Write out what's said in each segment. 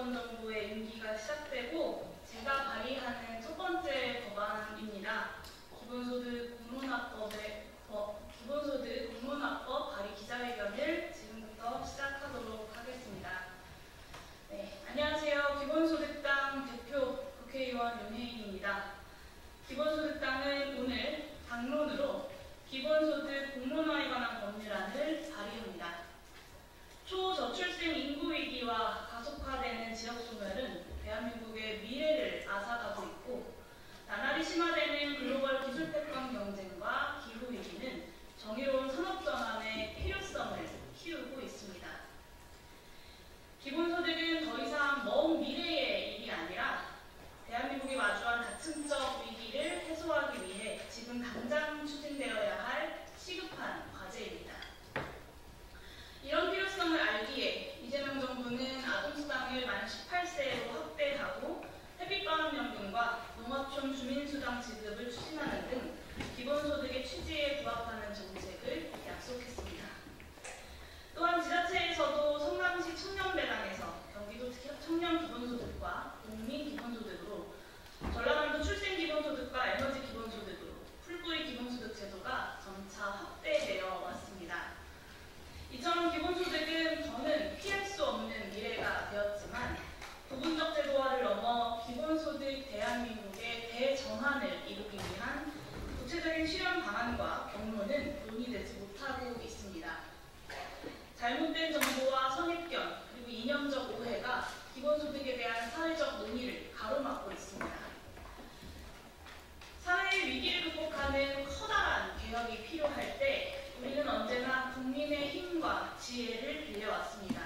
이번 정부의 임기가 시작되고 제가 발의하는 첫 번째 법안입니다. 기본소득 공론화법 발의 기자회견을 지금부터 시작하도록 하겠습니다. 네, 안녕하세요. 기본소득당 대표 국회의원 윤혜인입니다. 기본소득당은 오늘 당론으로 기본소득 공론화에 관한 법률안을 발의합니다. 초저출생 인구 위기와 가속화되는 지역 소멸은 대한민국의 미래를 앗아가고 있고, 나날이 심화되는 글로벌 기술 패권 경쟁과 기후 위기는 정의로운 산업 전환의 필요성을 키우고 있습니다. 기본소득은 더 이상 먼 미래의 일이 아니라 대한민국이 마주한 다층적 위기를 해소하기 위해 지금 당장 추진되어야 할 시급한 과제입니다. 이런 필요성을 알기에 이재명 정부는 아동수당을 만 18세로 확대하고 햇빛방학연금과 농어촌 주민수당 지급을 추진하는 등 기본소득의 취지에 부합하는 정책을 약속했습니다. 또한 지자체에서도 성남시 청년배당에서 경기도 청년기본소득과 국민기본소득으로, 전라남도 출생기본소득과 에너지 기본소득으로 풀뿌리 기본소득 제도가 점차 확대되어 왔습니다. 이처럼 기본소득은 더는 피할 수 없는 미래가 되었지만 부분적 제도화를 넘어 기본소득 대한민국의 대전환을 이루기 위한 구체적인 실현 방안과 경로는 논의되지 못하고 있습니다. 잘못된 정보와 선입견 그리고 이념적 오해가 기본소득에 대한 사회적 논의를 가로막고 있습니다. 사회의 위기를 극복하는 커다란 개혁이 필요할 때 우리는 언제나 국민의 힘과 지혜를 빌려왔습니다.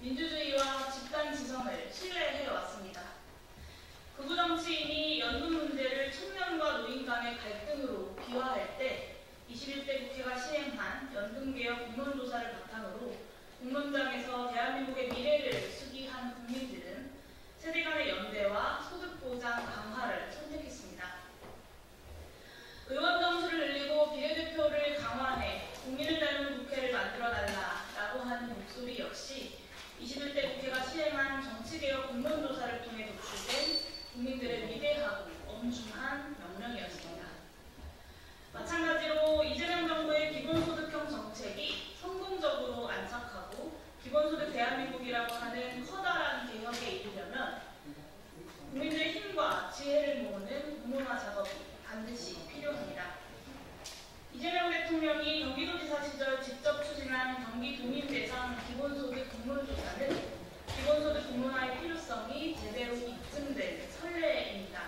민주주의와 집단지성을 신뢰해왔습니다. 극우 정치인이 연금 문제를 청년과 노인 간의 갈등으로 비화할 때 21대 국회가 시행한 연금개혁 공론조사를 바탕으로 공론장에서 대한민국의 미래를 수기한 국민들은 세대 간의 연대와 소득보장 강화를 선택했습니다. 의원 정수를 늘리고 비례대표를 강화해 국민을 닮은 국회를 만들어달라라고 하는 목소리 역시 21대 국회가 시행한 정치개혁 공론조사를 통해 도출된 국민들의 위대하고 엄중한 명령이었습니다. 마찬가지로 이재명 정부의 기본소득형 정책이 성공적으로 안착하고 기본소득 대한민국이라고 하는 커다란 개혁에 이르려면 국민들의 힘과 지혜를 모으는 공론화 작업이 반드시 필요합니다. 이재명 대통령이 경기도지사 시절 직접 추진한 경기도민 대상 기본소득 공론조사는 기본소득 공론화의 필요성이 제대로 입증된 선례입니다.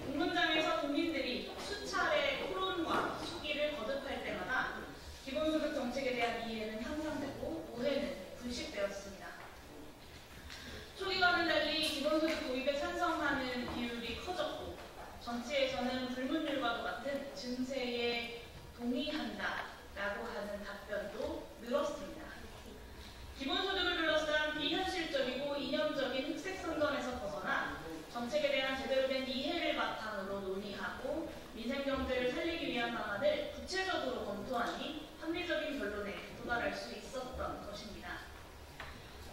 공론장에서 국민들이 수차례 토론과 수기를 거듭할 때마다 기본소득 정책에 대한 이해는 향상되고 오해는 불식되었습니다. 초기와는 달리 기본소득 도입에 찬성하는 비율이 커졌고, 정치에서는 불문율과도 같은 증세에 동의한다라고 하는 답변도 늘었습니다. 기본소득을 둘러싼 비현실적이고 이념적인 흑색 선전에서 벗어나 정책에 대한 제대로 된 이해를 바탕으로 논의하고 민생경제를 살리기 위한 방안을 구체적으로 검토하니 합리적인 결론에 도달할 수 있었던 것입니다.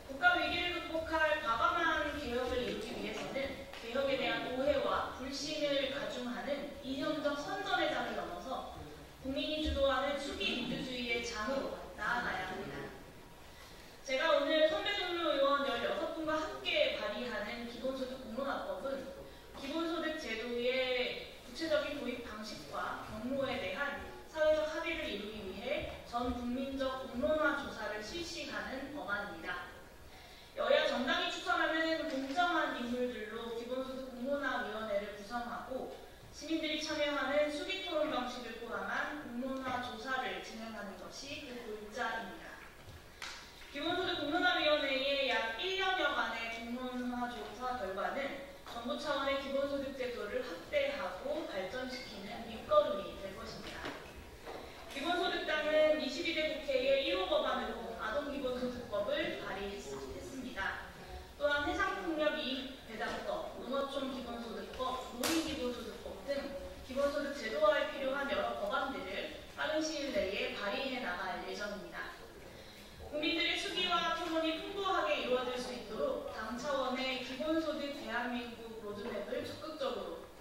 국가 위기를 극복할 과감한 개혁을 이루기 위해서는 개혁에 대한 오해와 불신을 가중하는 이념적 선전의 장을 넘어서 국민이 주도하는 수기 민주주의의 장으로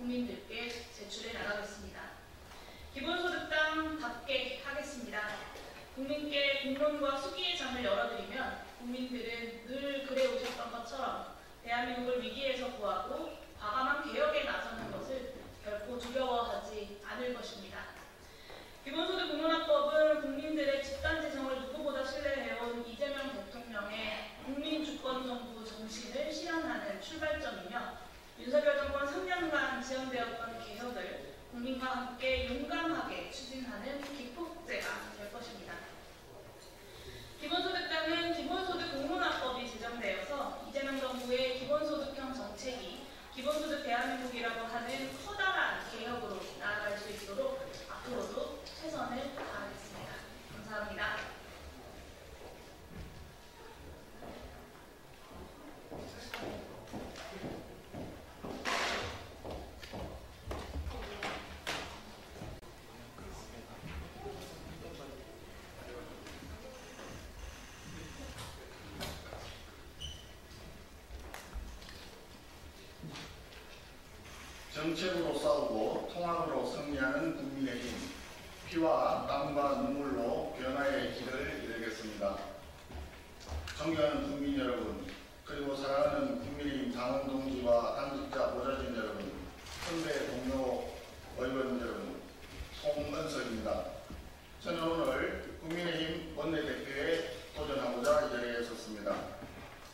국민들께 제출해 나가겠습니다. 기본소득당답게 하겠습니다. 국민께 공론과 수기의 장을 열어드리면 국민들은 늘 그래 오셨던 것처럼 대한민국을 위기에서 구하고 과감한 개혁에 나서는 것을 결코 두려워하지 않을 것입니다. 기본소득 공론화법은 국민들의 집단재정을 누구보다 신뢰해온 이재명 대통령의 국민주권정부 정신을 실현하는 출발점이며 윤석열 정권 3년간 지연되었던 개혁을 국민과 함께 용감하게 추진하는 기폭제가 될 것입니다. 기본소득당은 기본소득 공론화법이 제정되어서 이재명 정부의 기본소득형 정책이 기본소득 대한민국이라고 하는 커다란 개혁으로 나아갈 수 있도록 앞으로도 최선을 다하겠습니다. 감사합니다. 정책으로 싸우고 통합으로 승리하는 국민의힘, 피와 땀과 눈물로 변화의 길을 열겠습니다. 존경하는 국민 여러분, 그리고 사랑하는 국민의힘 당원 동지와 당직자 보좌진 여러분, 선배 동료 의원 여러분, 송은석입니다. 저는 오늘 국민의힘 원내대표에 도전하고자 이 자리에 섰습니다.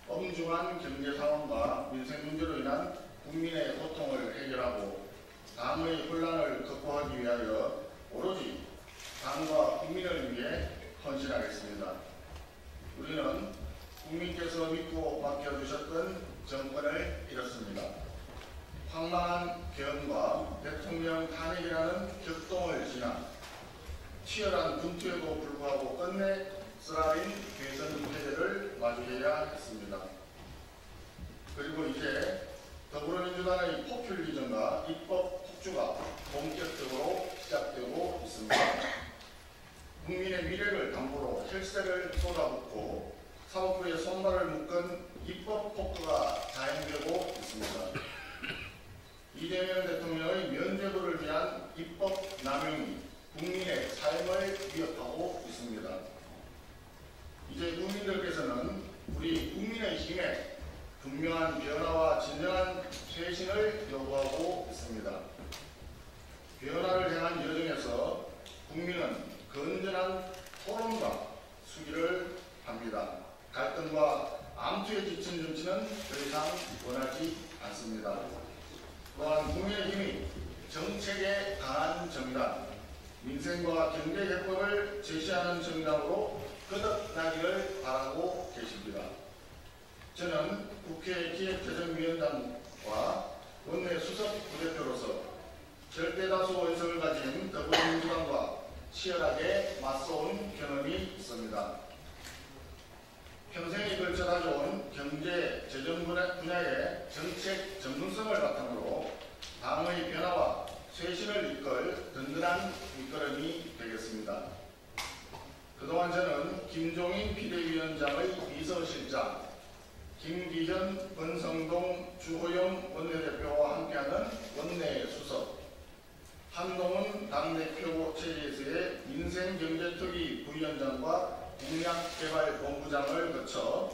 엄중한 경제 상황과 민생 문제로 인한 국민의 고통을 해결하고 당의 혼란을 극복하기 위하여 오로지 당과 국민을 위해 헌신하겠습니다. 우리는 국민께서 믿고 맡겨주셨던 정권을 잃었습니다. 황망한 개헌과 대통령 탄핵이라는 격동을 지나 치열한 분투에도 불구하고 끝내 쓰라린 대선 패배를 마주해야 했습니다. 그리고 이제 더불어민주당의 포퓰리즘과 입법 폭주가 본격적으로 시작되고 있습니다. 국민의 미래를 담보로 혈세를 쏟아붓고 사법부의 손발을 묶은 입법 폭주가 자행되고 있습니다. 이재명 대통령의 면죄부를 위한 입법 남용이 국민의 삶을 위협하고 있습니다. 이제 국민들께서는 우리 국민의힘에 분명한 변화와 진정한 쇄신을 요구하고 있습니다. 변화를 향한 여정에서 국민은 건전한 토론과 수기를 합니다. 갈등과 암투에 지친 정치는 더 이상 원하지 않습니다. 또한 국민의힘이 정책에 강한 정당, 민생과 경제 개혁을 제시하는 정당으로 거듭나기를 바라고 계십니다. 저는 국회 기획재정위원장과 원내 수석 부대표로서 절대다수 의석을 가진 더불어민주당과 치열하게 맞서온 경험이 있습니다. 평생에 걸쳐 다져온 경제, 재정 분야의 정책 전문성을 바탕으로 당의 변화와 쇄신을 이끌 든든한 밑거름이 되겠습니다. 그동안 저는 김종인 비대위원장의 비서실장, 김기현, 권성동, 주호영 원내대표와 함께하는 원내수석, 한동훈 당대표 체제에서의 민생경제특위 부위원장과 국약개발본부장을 거쳐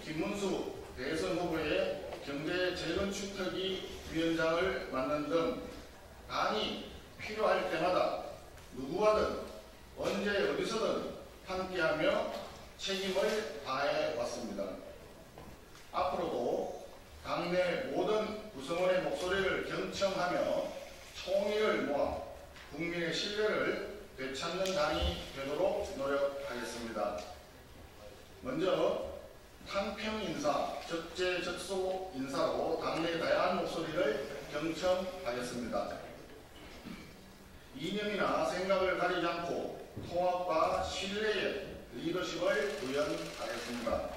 김문수 대선 후보의 경제재건축특위 위원장을 맡는 등 당이 필요할 때마다 누구와든 언제 어디서든 함께하며 책임을 다해왔습니다. 앞으로도 당내 모든 구성원의 목소리를 경청하며 총의를 모아 국민의 신뢰를 되찾는 당이 되도록 노력하겠습니다. 먼저 탕평인사, 적재적소 인사로 당내 다양한 목소리를 경청하겠습니다. 이념이나 생각을 가리지 않고 통합과 신뢰의 리더십을 구현하겠습니다.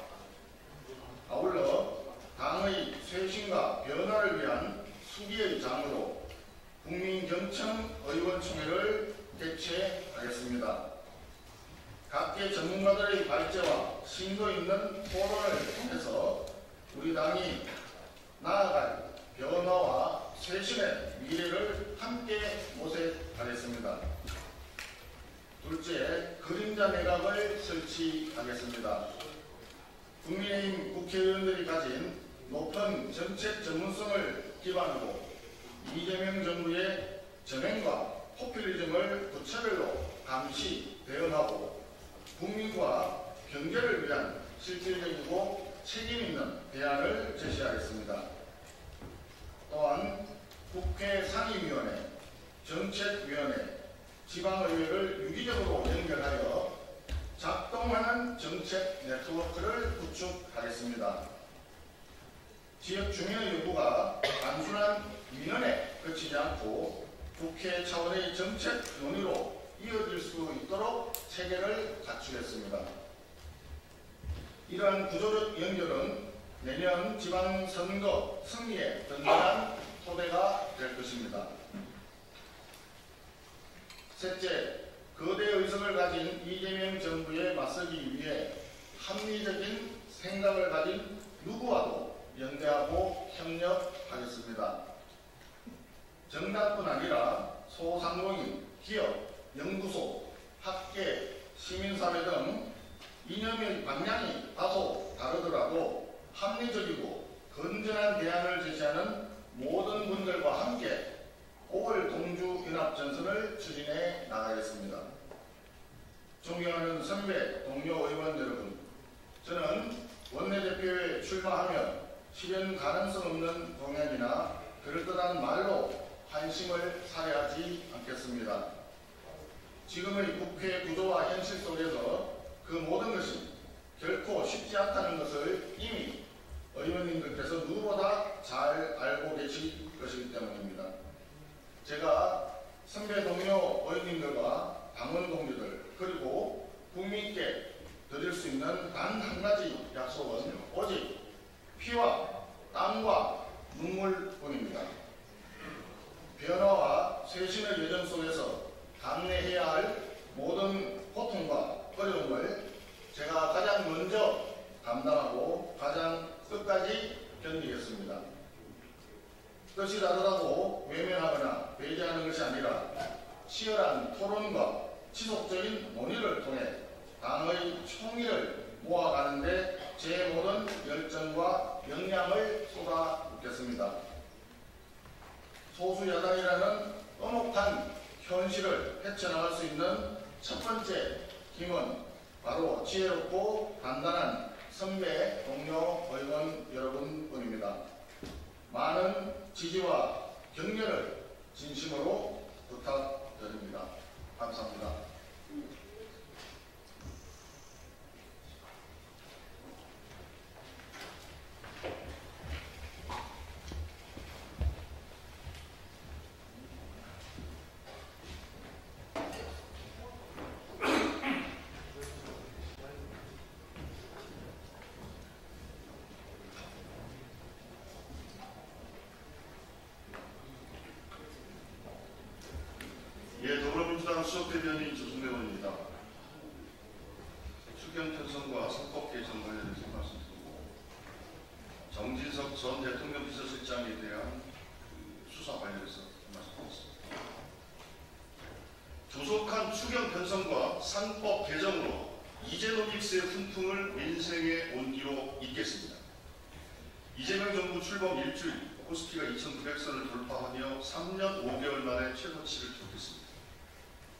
아울러 당의 쇄신과 변화를 위한 수기의 장으로 국민경청 의원총회를 개최하겠습니다. 각계 전문가들의 발제와 심도 있는 토론을 통해서 우리 당이 나아갈 변화와 쇄신의 미래를 함께 모색하겠습니다. 둘째, 그림자 내각을 설치하겠습니다. 국민의힘 국회의원들이 가진 높은 정책 전문성을 기반으로 이재명 정부의 전횡과 포퓰리즘을 구체별로 감시, 대응하고 국민과 경제를 위한 실질적이고 책임있는 대안을 제시하겠습니다. 또한 국회 상임위원회, 정책위원회, 지방의회를 유기적으로 연결하여 작동하는 정책 네트워크를 구축하겠습니다. 지역 주민의 요구가 단순한 민원에 그치지 않고 국회 차원의 정책 논의로 이어질 수 있도록 체계를 갖추겠습니다. 이러한 구조적 연결은 내년 지방선거 승리에 든든한 토대가 될 것입니다. 셋째, 거대 의석을 가진 이재명 정부에 맞서기 위해 합리적인 생각을 가진 누구와도 연대하고 협력하겠습니다. 정당뿐 아니라 소상공인, 기업, 연구소, 학계, 시민사회 등 이념의 방향이 다소 다르더라도 합리적이고 건전한 대안을 제시하는 모든 분들과 함께 5월 동주연합전선을 추진해 나가겠습니다. 존경하는 선배 동료 의원 여러분, 저는 원내대표에 출마하며 실현 가능성 없는 공약이나 그럴듯한 말로 환심을 살해하지 않겠습니다. 지금의 국회 구조와 현실 속에서 그 모든 것이 결코 쉽지 않다는 것을 이미 의원님들께서 누구보다 잘 알고 계실 것이기 때문입니다. 제가 선배 동료 의원님들과 당원 동지들 그리고 국민께 드릴 수 있는 단 한 가지 약속은 오직 피와 땀과 눈물뿐입니다. 변화와 쇄신의 여정 속에서 감내해야 할 모든 고통과 어려움을 제가 가장 먼저 감당하고 가장 끝까지 견디겠습니다. 뜻이 다르다고 외면하거나 배제하는 것이 아니라 치열한 토론과 지속적인 논의를 통해 당의 총의를 모아가는 데 제 모든 열정과 역량을 쏟아붓겠습니다. 소수야당이라는 엄혹한 현실을 헤쳐나갈 수 있는 첫 번째 힘은 바로 지혜롭고 단단한 선배 동료 의원 여러분뿐입니다. 많은 지지와 격려를 진심으로 부탁드립니다. 감사합니다. 더불어민주당 수석대변인 조승래 의원입니다. 추경 편성과 선법 개정 관련해서 말씀드리고 정진석 전 대통령 비서실장에 대한 수사 관련해서 말씀드리겠습니다. 조속한 추경 편성과 산법 개정으로 이제노믹스의 훈풍을 민생의 온기로 잇겠습니다. 이재명 정부 출범 일주일, 코스피가 2,900선을 돌파하며 3년 5개월 만에 최고치를 기록했습니다.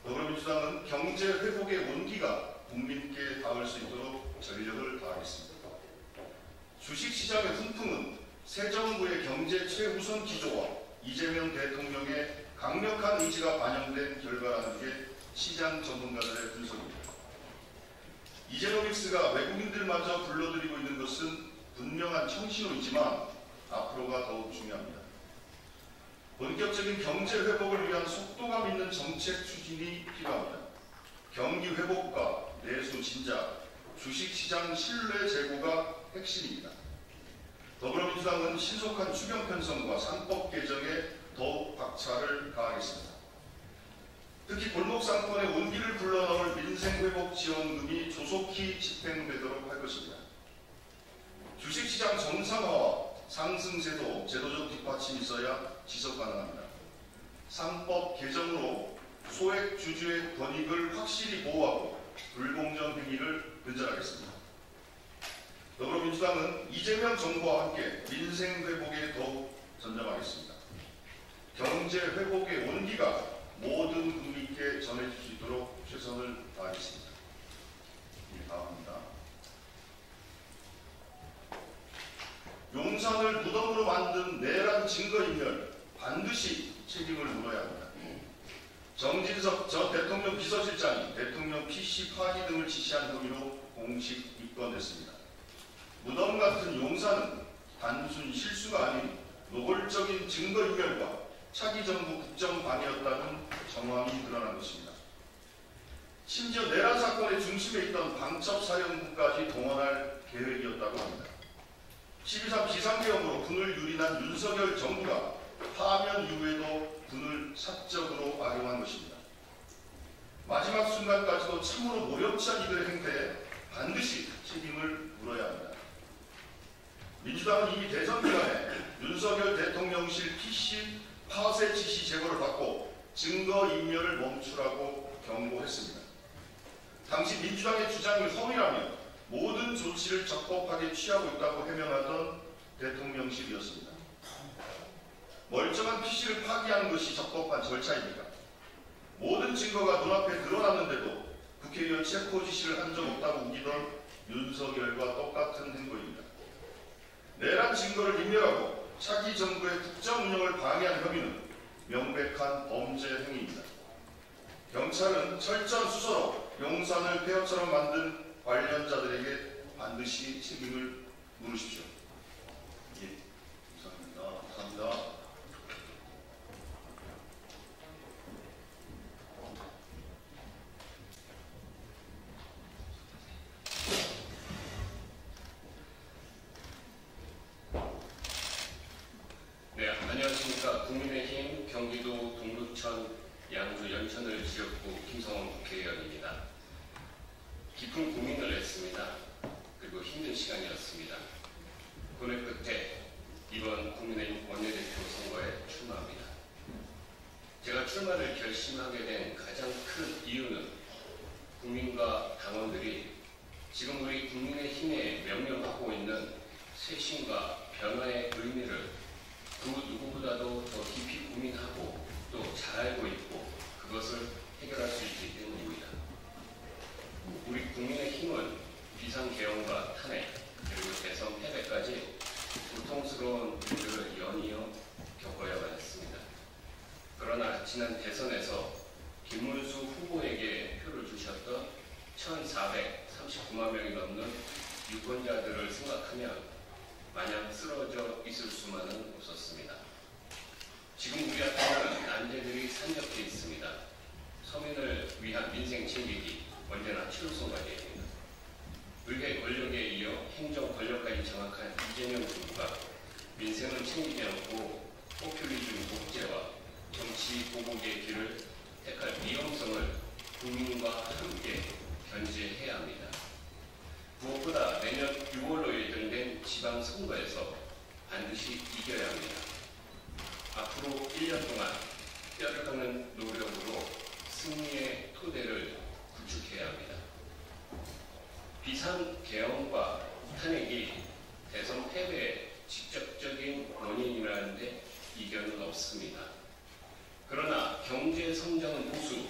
더불어민주당은 경제 회복의 온기가 국민께 닿을 수 있도록 전력을 다하겠습니다. 주식시장의 훈풍은 새 정부의 경제 최우선 기조와 이재명 대통령의 강력한 의지가 반영된 결과라는 게 시장 전문가들의 분석입니다. 이제노믹스가 외국인들마저 불러들이고 있는 것은 분명한 청신호이지만 앞으로가 더욱 중요합니다. 본격적인 경제 회복을 위한 속도감 있는 정책 추진이 필요합니다. 경기 회복과 내수 진작, 주식시장 신뢰 제고가 핵심입니다. 더불어민주당은 신속한 추경 편성과 상법 개정에 더욱 박차를 가하겠습니다. 특히 골목상권의 온기를 불러넣을 민생회복 지원금이 조속히 집행되도록 할 것입니다. 주식시장 정상화와 상승세도 제도적 뒷받침이 있어야 지속 가능합니다. 3법 개정으로 소액 주주의 권익을 확실히 보호하고 불공정 행위를 근절하겠습니다. 더불어민주당은 이재명 정부와 함께 민생 회복에 더욱 전념하겠습니다. 경제 회복의 온기가 모든 국민께 전해질 수 있도록 최선을 다하겠습니다. 다음입니다. 용산을 무덤으로 만든 내란 증거인멸 반드시 책임을 물어야 합니다. 정진석 전 대통령 비서실장이 대통령 PC 파기 등을 지시한 혐의로 공식 입건됐습니다. 무덤 같은 용산은 단순 실수가 아닌 노골적인 증거인멸과 차기 정부 국정방해였다는 정황이 드러난 것입니다. 심지어 내란 사건의 중심에 있던 방첩사령부까지 동원할 계획이었다고 합니다. 12.3 비상계엄으로 군을 유린한 윤석열 정부가 파면 이후에도 군을 사적으로 악용한 것입니다. 마지막 순간까지도 참으로 모욕지 않은 이들의 행태에 반드시 책임을 물어야 합니다. 민주당은 이미 대선 기간에 윤석열 대통령실 PC 파쇄 지시 제보를 받고 증거인멸을 멈추라고 경고했습니다. 당시 민주당의 주장이 허위라며 모든 조치를 적법하게 취하고 있다고 해명하던 대통령실이었습니다. 멀쩡한 PC를 파기하는 것이 적법한 절차입니까? 모든 증거가 눈앞에 드러났는데도 국회의원 체포 지시를 한 적 없다고 우기던 윤석열과 똑같은 행보입니다. 내란 증거를 인멸하고 차기 정부의 국정 운영을 방해한 혐의는 명백한 범죄 행위입니다. 경찰은 철저한 수사로 용산을 폐허처럼 만든 관련자들에게 반드시 책임을 물으십시오. 예, 감사합니다. 감사합니다. 네, 안녕하십니까. 국민의힘 경기도 동두천 양주 연천을 지역구 김성원 국회의원입니다. 깊은 고민을 했습니다. 그리고 힘든 시간이었습니다. 고뇌 끝에 이번 국민의힘 원내대표 선거에 출마합니다. 제가 출마를 결심하게 된 가장 큰 이유는 국민과 당원들이 지금 우리 국민의힘에 명령하고 있는 쇄신과 변화의 의미를 그 누구보다도 더 깊이 고민하고 또 잘 알고 있고 그것을 해결할 수 있기 때문입니다. 우리 국민의힘은 비상계엄과 탄핵 그리고 대선 패배까지 고통스러운 일들을 연이어 겪어야만 했습니다. 그러나 지난 대선에서 김문수 후보에게 표를 주셨던 1,439만 명이 넘는 유권자들을 생각하면 마냥 쓰러져 있을 수만은 없었습니다. 지금 우리 앞에는 난제들이 산적해 있습니다. 서민을 위한 민생 챙기기 언제나 최우선 과제입니다. 의회 권력에 이어 행정 권력까지 장악한 이재명 정부가 민생을 챙기지 않고 포퓰리즘 독재와 정치 보복의 길을 택할 위험성을 국민과 함께 견제해야 합니다. 무엇보다 내년 6월로 예정된 지방선거에서 반드시 이겨야 합니다. 앞으로 1년 동안 뼈를 깎는 노력으로 승리의 토대를 구축해야 합니다. 비상계엄과 탄핵이 대선 패배의 직접적인 원인이라는데 이견은 없습니다. 그러나 경제 성장은 보수,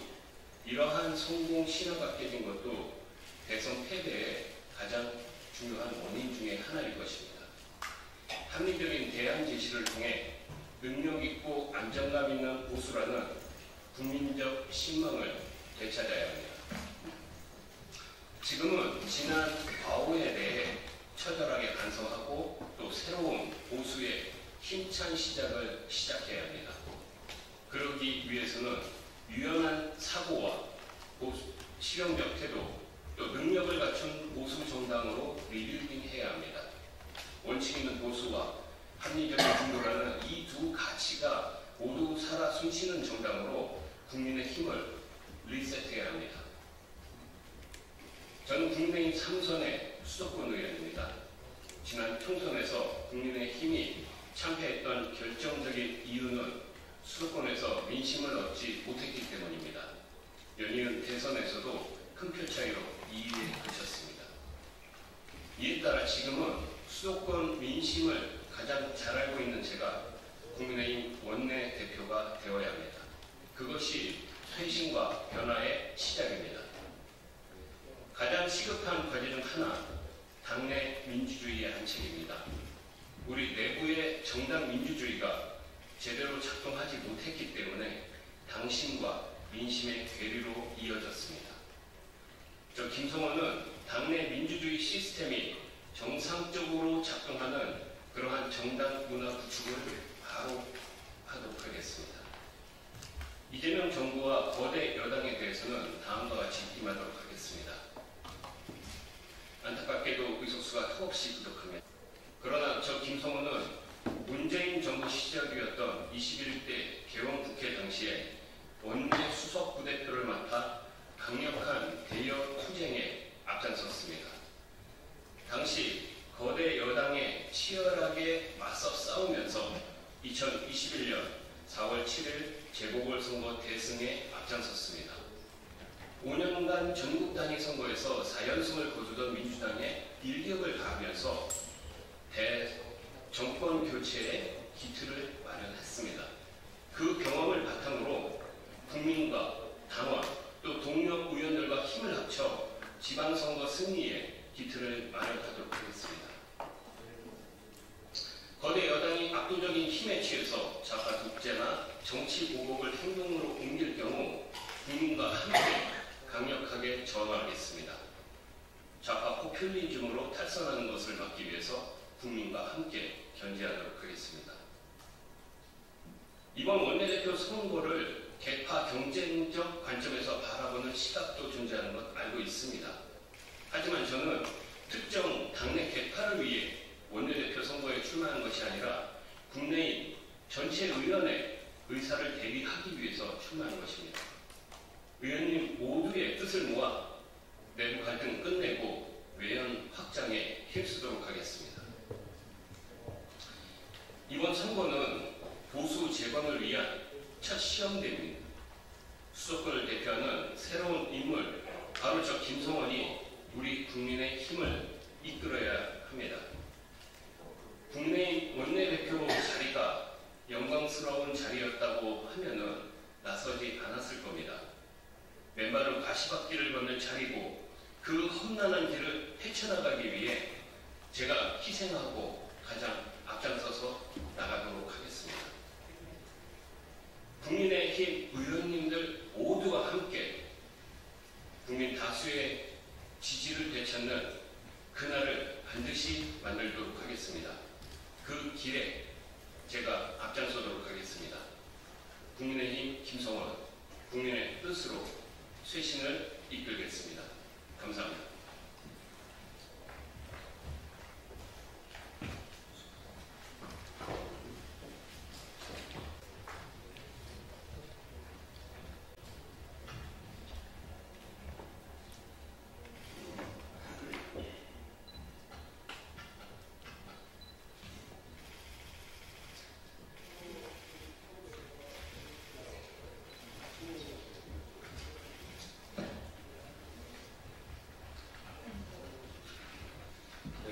이러한 성공 신화가 깨진 것도 대선 패배의 가장 중요한 원인 중에 하나일 것입니다. 합리적인 대안 제시를 통해 능력 있고 안정감 있는 보수라는 국민적 신망을 되찾아야 합니다. 지금은 지난 과오에 대해 처절하게 반성하고 또 새로운 보수의 힘찬 시작을 시작해야 합니다. 그러기 위해서는 유연한 사고와 실용적 태도 또 능력을 갖춘 보수 정당으로 리빌딩해야 합니다. 원칙 있는 보수와 합리적인 중도라는 이 두 가치가 모두 살아 숨쉬는 정당으로 국민의 힘을 리셋해야 합니다. 저는 국민의힘 3선의 수도권 의원입니다. 지난 총선에서 국민의힘이 참패했던 결정적인 이유는 수도권에서 민심을 얻지 못했기 때문입니다. 연이은 대선에서도 큰 표 차이로 2위에 그쳤습니다. 이에 따라 지금은 수도권 민심을 가장 잘 알고 있는 제가 국민의힘 원내대표가 되어야 합니다. 그것이 쇄신과 변화의 시작입니다. 가장 시급한 과제 중 하나, 당내 민주주의의 한책입니다. 우리 내부의 정당 민주주의가 제대로 작동하지 못했기 때문에 당심과 민심의 괴리로 이어졌습니다. 저 김성원은 당내 민주주의 시스템이 정상적으로 작동하는 그러한 정당 문화 구축을 바로 하도록 하겠습니다. 이재명 정부와 거대 여당에 대해서는 다음과 같이 임하도록 하겠습니다. 안타깝게도 의석수가 턱없이 부족합니다. 그러나 저 김성원은 문재인 정부 시절이었던 21대 개원국회 당시에 원내 수석 부대표를 맡아 강력한 대여 투쟁에 앞장섰습니다. 당시 거대 여당에 치열하게 맞서 싸우면서 2021년 4월 7일 재보궐선거 대승에 앞장섰습니다. 5년간 전국 단위 선거에서 4연승을 거두던 민주당에 일격을 가하면서 대정권 교체의 기틀을 마련했습니다. 그 경험을 바탕으로 국민과 당원 또 동료 의원들과 힘을 합쳐 지방선거 승리에 기틀을 마련하도록 하겠습니다. 거대 여당이 압도적인 힘에 취해서 좌파 독재나 정치 보복을 행동으로 옮길 경우 국민과 함께 강력하게 저항하겠습니다. 좌파 포퓰리즘으로 탈선하는 것을 막기 위해서 국민과 함께 견제하도록 하겠습니다. 이번 원내대표 선거를 계파 경쟁적 관점에서 바라보는 시각도 존재하는 것 알고 있습니다. 하지만 저는 특정 당내 계파를 위해 원내대표 선거에 출마한 것이 아니라 국내인 전체 의원의 의사를 대리하기 위해서 출마한 것입니다. 의원님 모두의 뜻을 모아 내부 갈등 끝내고 외연 확장에 힘쓰도록 하겠습니다. 이번 선거는 보수 재건을 위한 첫 시험대입니다. 수도권을 대표하는 새로운 인물, 바로 저 김성원이 우리 국민의 힘을 이끌어야 합니다. 국내인 원내대표 자리가 영광스러운 자리였다고 하면은 나서지 않았을 겁니다. 맨발로 가시밭길을 걷는 자리고 그 험난한 길을 헤쳐나가기 위해 제가 희생하고 가장 앞장서서 나가도록 하겠습니다. 국민의힘 의원님들 모두와 함께 국민 다수의 지지를 되찾는 그날을 반드시 만들도록 하겠습니다. 그 길에 제가 앞장서도록 하겠습니다. 국민의힘 김성원, 국민의 뜻으로 쇄신을 이끌겠습니다. 감사합니다.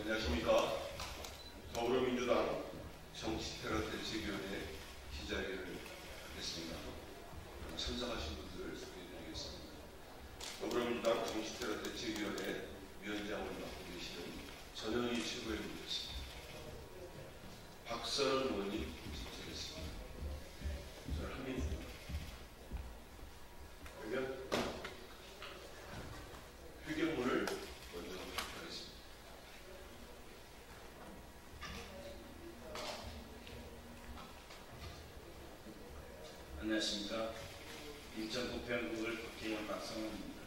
안녕하십니까. 더불어민주당 정치테러 대책위원회 기자회견을 하겠습니다. 참석하신 분들 소개해드리겠습니다. 더불어민주당 정치테러 대책위원회 위원장을 맡고 계시는 전현희 최고위원님이십니다. 박선원 의원님 참석했습니다. 저는 한민수입니다. 그러면 회견문을 먼저 하겠습니다. 안녕하십니까. 인천부평구을 국회의원 박성원입니다.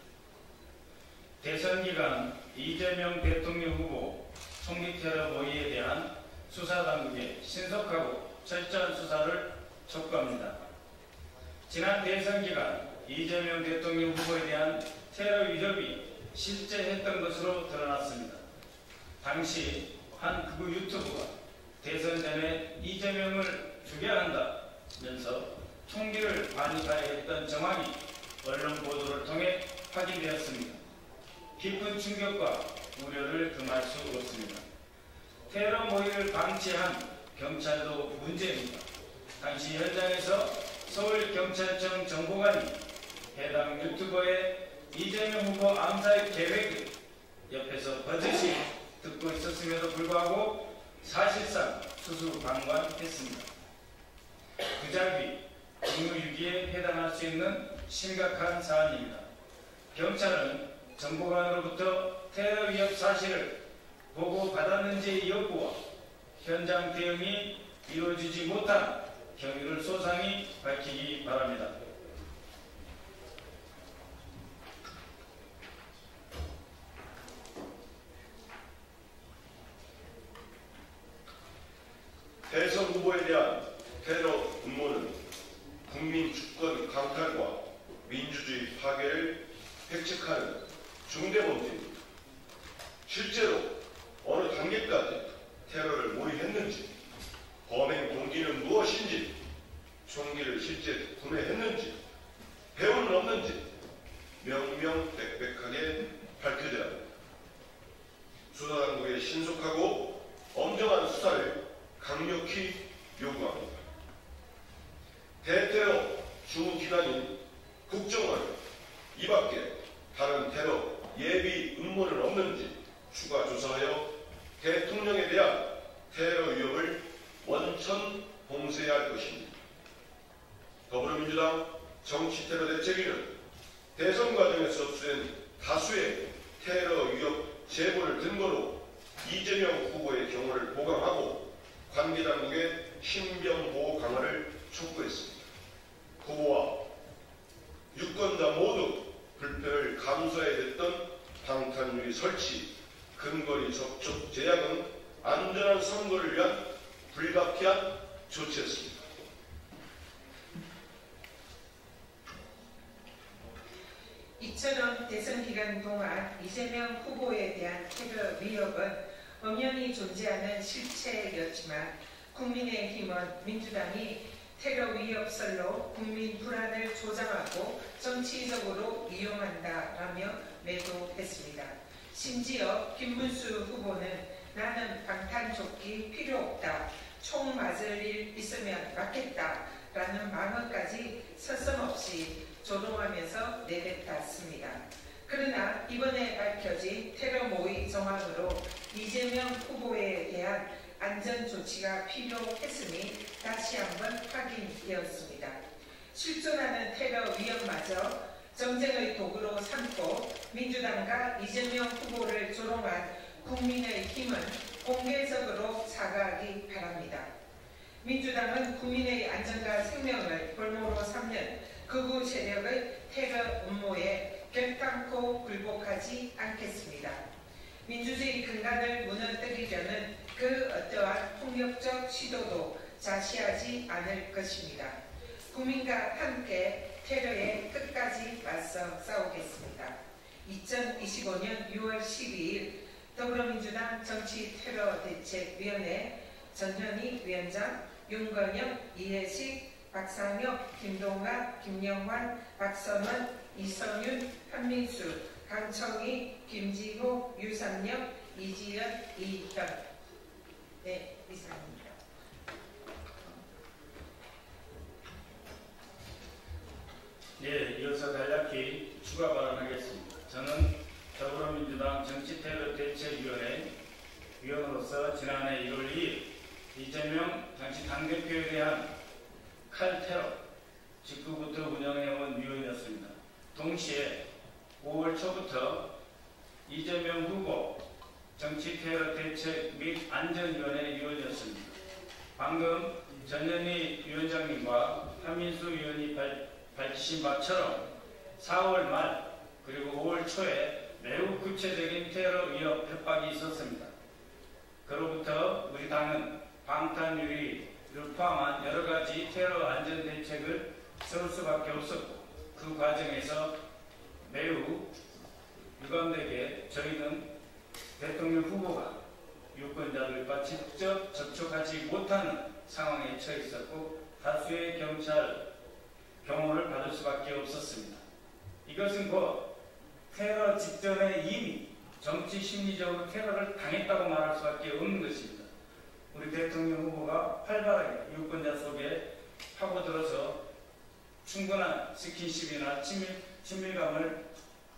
대선 기간 이재명 대통령 후보 총기 테러 모의에 대한 수사당국의 신속하고 철저한 수사를 촉구합니다. 지난 대선 기간 이재명 대통령 후보에 대한 테러 위협이 실제했던 것으로 드러났습니다. 당시 한 극우 유튜브가 대선 전에 이재명을 죽여야 한다면서 총기를 반입하였던 정황이 언론 보도를 통해 확인되었습니다. 깊은 충격과 우려를 금할 수 없습니다. 테러 모의를 방치한 경찰도 문제입니다. 당시 현장에서 서울경찰청 정보관이 해당 유튜버의 이재명 후보 암살 계획을 옆에서 버젓이 듣고 있었음에도 불구하고 사실상 수수방관했습니다. 부작위, 직무유기에 해당할 수 있는 심각한 사안입니다. 경찰은 정보관으로부터 테러 위협 사실을 보고받았는지의 여부와 현장 대응이 이루어지지 못한 경위를 소상히 밝히기 바랍니다. 대선 후보에 대한 테러 음모는 국민 주권 강탈과 민주주의 파괴를 획책하는 중대 범죄입니다. 실제로 어느 단계까지 테러를 모의했는지, 범행 동기는 무엇인지, 총기를 실제 구매했는지, 배후는 없는지 명명백백하게 밝혀져야 합니다. 수사당국의 신속하고 엄정한 수사를 강력히 요구합니다. 대테러 주무기관인 국정원 이 밖에 다른 테러 예비 음모는 없는지 추가 조사하여 대통령에 대한 테러 위협을 원천 봉쇄해야 할 것입니다. 더불어민주당 정치테러 대책위는 대선 과정에서 접수된 다수의 테러 위협 제보를 근거로 이재명 후보의 경우를 보강하고 관계당국의 신병보호 강화를 촉구했습니다. 후보와 유권자 모두 불편을 감수해야 됐던 방탄유리 설치, 근거리 접촉 제약은 안전한 선거를 위한 불가피한 조치였습니다. 이처럼 대선 기간 동안 이재명 후보에 대한 테러 위협은 엄연히 존재하는 실체였지만 국민의힘은 민주당이 테러 위협설로 국민 불안을 조장하고 정치적으로 이용한다라며 매도했습니다. 심지어 김문수 후보는 나는 방탄조끼 필요 없다, 총 맞을 일 있으면 맞겠다라는 망언까지 서슴없이 조롱하면서 내뱉었습니다. 그러나 이번에 밝혀진 테러 모의 정황으로 이재명 후보에 대한 안전조치가 필요했음이 다시 한번 확인되었습니다. 실존하는 테러 위협마저 정쟁의 도구로 삼고 민주당과 이재명 후보를 조롱한 국민의힘은 공개적으로 사과하기 바랍니다. 민주당은 국민의 안전과 생명을 볼모로 삼는 극우 세력의 테러 음모에 결단코 굴복하지 않겠습니다. 민주주의 근간을 무너뜨리려는 그 어떠한 폭력적 시도도 자시하지 않을 것입니다. 국민과 함께 테러에 끝까지 맞서 싸우겠습니다. 2025년 6월 12일 더불어민주당 정치테러대책위원회 전현희 위원장, 윤건영, 이해식, 박상혁, 김동아, 김영환, 박선원, 이성윤, 한민수, 강청희, 김지호, 유상혁, 이지연, 이현. 네, 이상입니다. 예, 이어서 간략히 추가 발언하겠습니다. 저는 더불어민주당 정치테러대책위원회 위원으로서 지난해 1월 2일 이재명 당시 당대표에 대한 칼테러 직후부터 운영해온 위원이었습니다. 동시에 5월 초부터 이재명 후보 정치테러 대책 및 안전위원회 위원이었습니다. 방금 전현희 위원장님과 한민수 위원이 밝히신 바처럼 4월 말 그리고 5월 초에 매우 구체적인 테러 위협 협박이 있었습니다. 그로부터 우리 당은 방탄유리를 포함한 여러 가지 테러 안전 대책을 세울 수밖에 없었고 그 과정에서 매우 유감되게 저희는 대통령 후보가 유권자들과 직접 접촉하지 못하는 상황에 처해 있었고 다수의 경찰 경호를 받을 수밖에 없었습니다. 이것은 곧 테러 직전에 이미 정치 심리적으로 테러를 당했다고 말할 수밖에 없는 것입니다. 우리 대통령 후보가 활발하게 유권자 속에 파고들어서 충분한 스킨십이나 친밀감을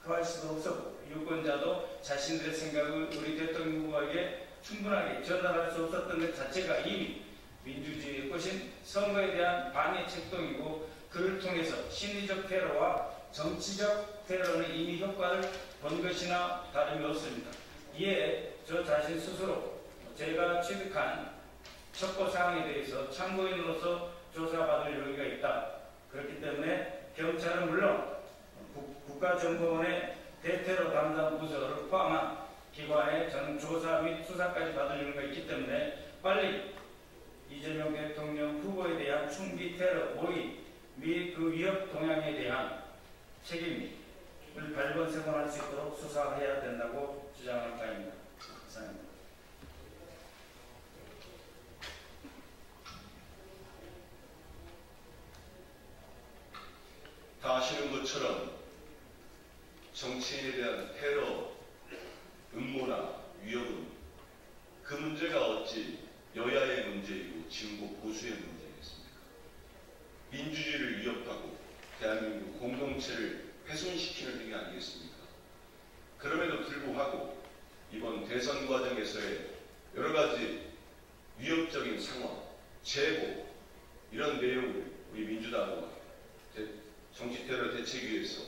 더할 수도 없었고 유권자도 자신들의 생각을 우리 대통령 후보에게 충분하게 전달할 수 없었던 것 자체가 이미 민주주의의 것인 선거에 대한 방해 책동이고 그를 통해서 심리적 테러와 정치적 테러는 이미 효과를 본 것이나 다름이 없습니다. 이에 저 자신 스스로 제가 취득한 첩보 사항에 대해서 참고인으로서 조사받을 여유가 있다. 그렇기 때문에 경찰은 물론 국가정보원의 대테러 담당 부서를 포함한 기관의 저는 조사 및 수사까지 받을 여유가 있기 때문에 빨리 이재명 대통령 후보에 대한 총기 테러 모의 및 그 위협 동향에 대한 책임을 발본색원할 수 있도록 수사해야 된다고 주장할 바입니다. 감사합니다. 다 아시는 것처럼 정치인에 대한 테러, 음모나 위협은 그 문제가 어찌 여야의 문제이고 진보 보수의 문제겠습니까? 민주주의를 위협하고 대한민국 공동체를 훼손시키는 행위 아니겠습니까? 그럼에도 불구하고 이번 대선 과정에서의 여러 가지 위협적인 상황, 제보 이런 내용을 우리 민주당과 정치테러 대책위에서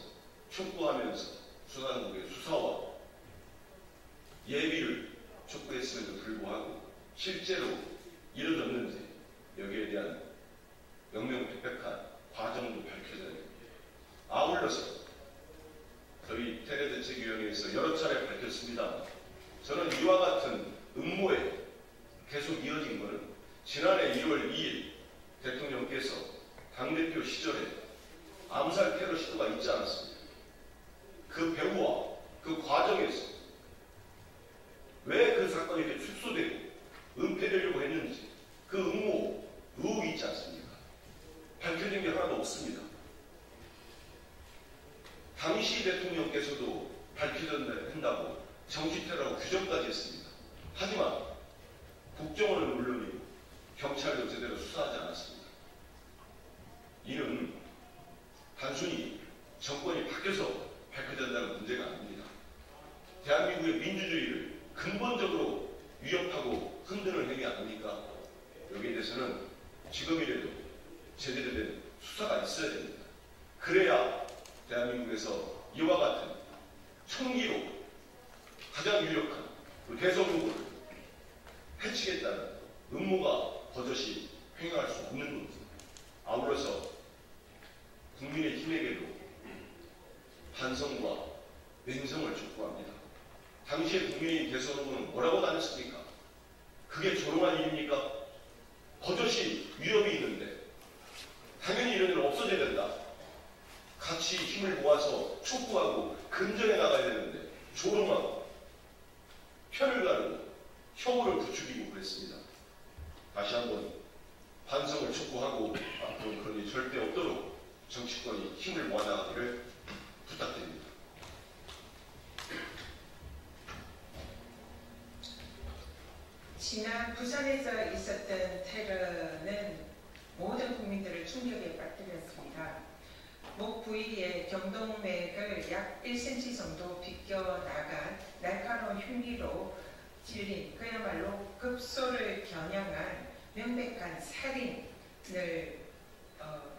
촉구하면서 수사당국의 수사와 예비를 촉구했음에도 불구하고 실제로 이루어졌는지 여기에 대한 명명백백한 과정도 밝혀져야 됩니다. 아울러서 저희 테러대책위원회에서 여러 차례 밝혔습니다. 저는 이와 같은 음모에 계속 이어진 것은 지난해 1월 2일 대통령께서 당대표 시절에 암살 테러 시도가 있지 않았습니까? 그 배후와 그 과정에서 왜 그 사건이 이렇게 축소되고 은폐되려고 했는지 그 음모, 의혹이 있지 않습니까? 밝혀진 게 하나도 없습니다. 당시 대통령께서도 밝혀진다고 정치테러라고 규정까지 했습니다. 하지만 국정원은 물론이고 경찰도 제대로 수사하지 않았습니다. 이는 단순히 정권이 바뀌어서 밝혀진다는 문제가 아닙니다. 대한민국의 민주주의를 근본적으로 위협하고 흔드는 행위 아닙니까? 여기에 대해서는 지금이라도 제대로 된 수사가 있어야 됩니다. 그래야 대한민국에서 이와 같은 총기로 가장 유력한 대선 후보를 해치겠다는 음모가 버젓이 횡행할 수 없는 겁니다. 아울러서 국민의 힘에게도 반성과 맹성을 촉구합니다. 당시에 국민의힘 대선 후보는 뭐라고 다녔습니까? 그게 조롱한 일입니까? 버젓이 위협이 있는데 당연히 이런 일 없어져야 된다. 같이 힘을 모아서 촉구하고 근정해 나가야 되는데 조롱하고 편을 가르고 혐오를 부추기고 그랬습니다. 다시 한번 반성을 촉구하고 앞으로 그런 일이 절대 없도록 정치권이 힘을 모아나가기를 부탁드립니다. 지난 부산에서 있었던 테러는 모든 국민들을 충격에 빠뜨렸습니다. 목 부위에 경동맥을 약 1cm 정도 비껴나간 날카로운 흉기로 찔린 그야말로 급소를 겨냥한 명백한 살인을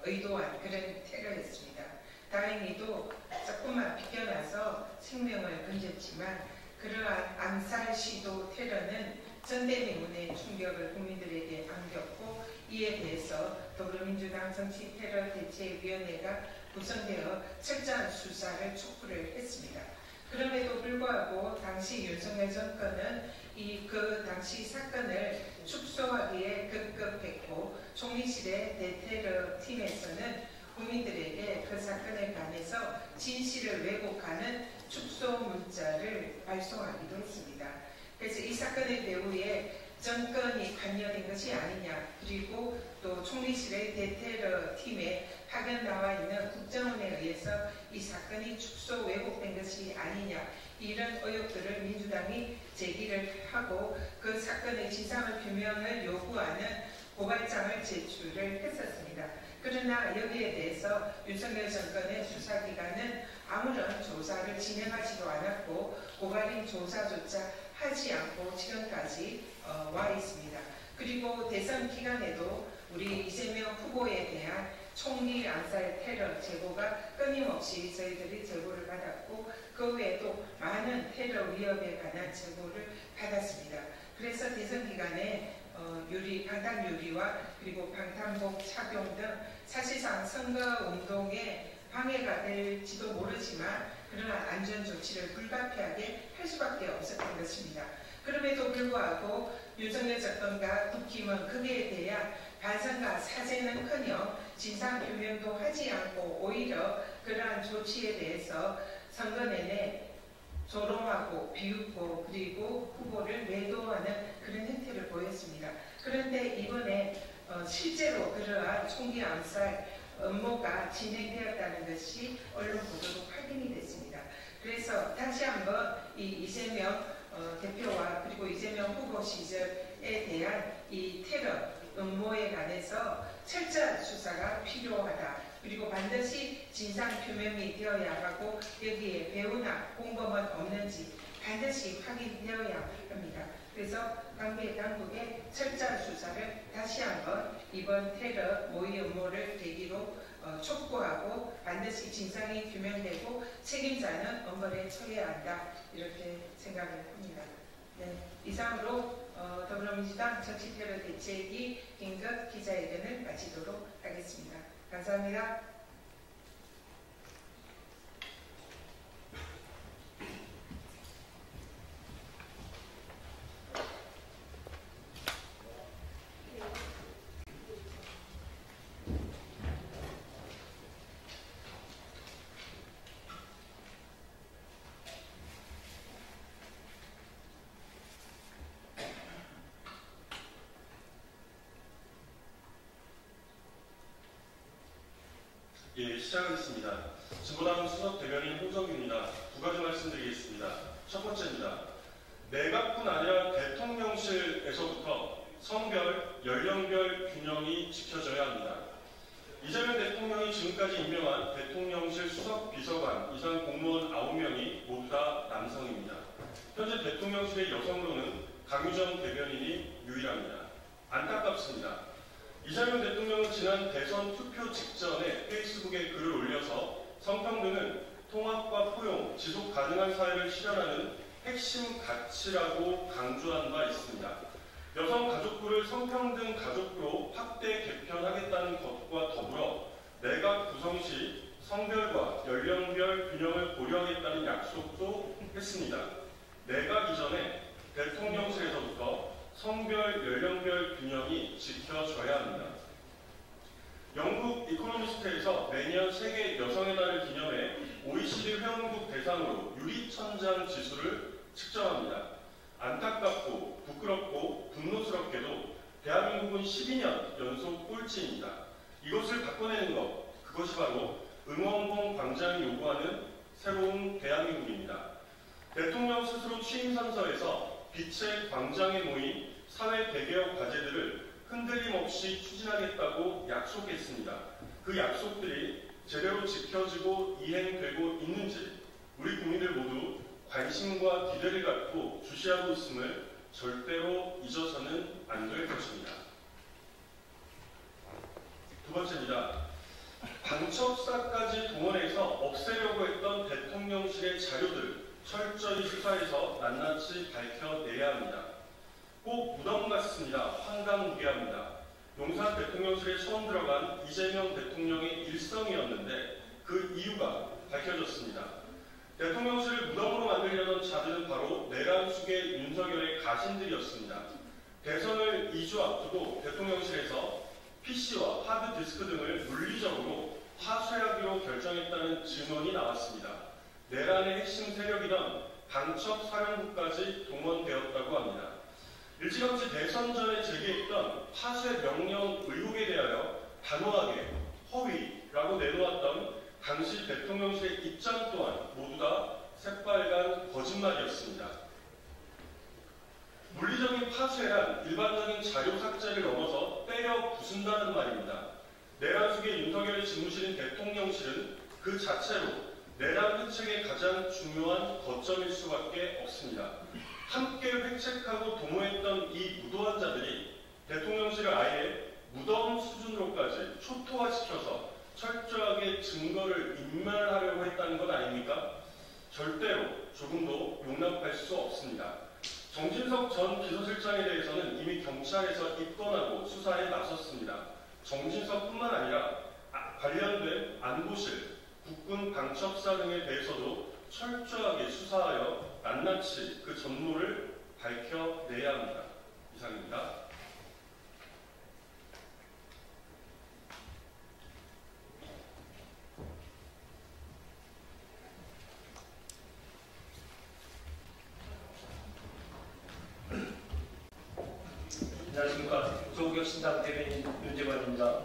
의도한 그런 테러였습니다. 다행히도 조금만 비껴나서 생명을 건졌지만 그러한 암살 시도 테러는 전대미문의 충격을 국민들에게 안겼고 이에 대해서 더불어민주당 정치테러대책위원회가 구성되어 철저한 수사를 촉구를 했습니다. 그럼에도 불구하고 당시 윤석열 정권은 그 당시 사건을 축소하기에 급급했고 총리실의 대테러 팀에서는 국민들에게 그 사건에 관해서 진실을 왜곡하는 축소 문자를 발송하기도 했습니다. 그래서 이 사건의 배후에 정권이 관여된 것이 아니냐, 그리고 또 총리실의 대테러 팀에 파견 나와 있는 국정원에 의해서 이 사건이 축소 왜곡된 것이 아니냐, 이런 의혹들을 민주당이 제기를 하고 그 사건의 진상을 규명을 요구하는 고발장을 제출을 했었습니다. 그러나 여기에 대해서 윤석열 정권의 수사기관은 아무런 조사를 진행하지도 않았고 고발인 조사조차 하지 않고 지금까지 와 있습니다. 그리고 대선 기간에도 우리 이재명 후보에 대한 총리 암살 테러 제보가 끊임없이 저희들이 제보를 받았고 그 외에도 많은 테러 위협에 관한 제보를 받았습니다. 그래서 대선 기간에 방탄 유리와 그리고 방탄복 착용 등 사실상 선거 운동에 방해가 될지도 모르지만 그러나 안전 조치를 불가피하게 할 수밖에 없었던 것입니다. 그럼에도 불구하고 윤석열 정권과 국힘은 거기에 대한 반성과 사죄는커녕 진상규명도 하지 않고 오히려 그러한 조치에 대해서 선거 내내 조롱하고 비웃고 그리고 후보를 매도하는 그런 행태를 보였습니다. 그런데 이번에 실제로 그러한 총기 암살 음모가 진행되었다는 것이 언론 보도로 확인이 됐습니다. 그래서 다시 한번 이 이재명 대표와 그리고 이재명 후보 시절에 대한 이 테러 음모에 관해서 철저한 수사가 필요하다. 그리고 반드시 진상규명이 되어야 하고 여기에 배우나 공범은 없는지 반드시 확인되어야 합니다. 그래서 관계 당국의 철저한 수사를 다시 한번 이번 테러 모의 음모를 계기로 촉구하고 반드시 진상이 규명되고 책임자는 엄벌에 처해야 한다. 이렇게 생각을 합니다. 네, 이상으로 더불어민주당 정치테러 대책위 긴급 기자회견을 마치도록 하겠습니다. 감사합니다. 예, 시작하겠습니다. 진보당 수석 대변인 홍성규입니다. 두 가지 말씀드리겠습니다. 첫 번째입니다. 내각뿐 아니라 대통령실에서부터 성별, 연령별 균형이 지켜져야 합니다. 이재명 대통령이 지금까지 임명한 대통령실 수석 비서관 이상 공무원 9명이 모두 다 남성입니다. 현재 대통령실의 여성으로는 강유정 대변인이 유일합니다. 안타깝습니다. 이재명 대통령은 지난 대선 투표 직전에 페이스북에 글을 올려서 성평등은 통합과 포용, 지속 가능한 사회를 실현하는 핵심 가치라고 강조한 바 있습니다. 여성가족부를 성평등 가족부로 확대 개편하겠다는 것과 더불어 내각 구성 시 성별과 연령별 균형을 고려하겠다는 약속도 했습니다. 내각 이전에 대통령실에서부터 성별, 연령별 균형이 지켜져야 합니다. 영국 이코노미스트에서 매년 세계 여성의 날을 기념해 OECD 회원국 대상으로 유리천장 지수를 측정합니다. 안타깝고 부끄럽고 분노스럽게도 대한민국은 12년 연속 꼴찌입니다. 이것을 바꿔내는 것, 그것이 바로 응원봉 광장이 요구하는 새로운 대한민국입니다. 대통령 스스로 취임 선서에서 빛의 광장에 모인 사회 대개혁 과제들을 흔들림 없이 추진하겠다고 약속했습니다. 그 약속들이 제대로 지켜지고 이행되고 있는지 우리 국민들 모두 관심과 기대를 갖고 주시하고 있음을 절대로 잊어서는 안 될 것입니다. 두 번째입니다. 방첩사까지 동원해서 없애려고 했던 대통령실의 자료들 철저히 수사해서 낱낱이 밝혀내야 합니다. 꼭 무덤 같습니다. 황당무계합니다. 용산 대통령실에 처음 들어간 이재명 대통령의 일성이었는데 그 이유가 밝혀졌습니다. 대통령실을 무덤으로 만들려던 자들은 바로 내란숙의 윤석열의 가신들이었습니다. 대선을 2주 앞두고 대통령실에서 PC와 하드디스크 등을 물리적으로 파쇄하기로 결정했다는 증언이 나왔습니다. 내란의 핵심 세력이던 방첩사령부까지 동원되었다고 합니다. 일찌감치 대선 전에 제기했던 파쇄 명령 의혹에 대하여 단호하게 허위라고 내놓았던 당시 대통령실의 입장 또한 모두 다 새빨간 거짓말이었습니다. 물리적인 파쇄란 일반적인 자료 삭제를 넘어서 때려 부순다는 말입니다. 내란 속의 윤석열의 집무실인 대통령실은 그 자체로 내란 획책의 가장 중요한 거점일 수밖에 없습니다. 함께 획책하고 도모했던 이 무도한 자들이 대통령실을 아예 무덤 수준으로까지 초토화시켜서 철저하게 증거를 인멸하려고 했다는 것 아닙니까? 절대로 조금도 용납할 수 없습니다. 정진석 전 비서실장에 대해서는 이미 경찰에서 입건하고 수사에 나섰습니다. 정진석뿐만 아니라 관련된 안보실, 국군 방첩사 등에 대해서도 철저하게 수사하여 낱낱이 그 전모를 밝혀내야 합니다. 이상입니다. 안녕하십니까. 조국혁신당 대변인 윤재관입니다.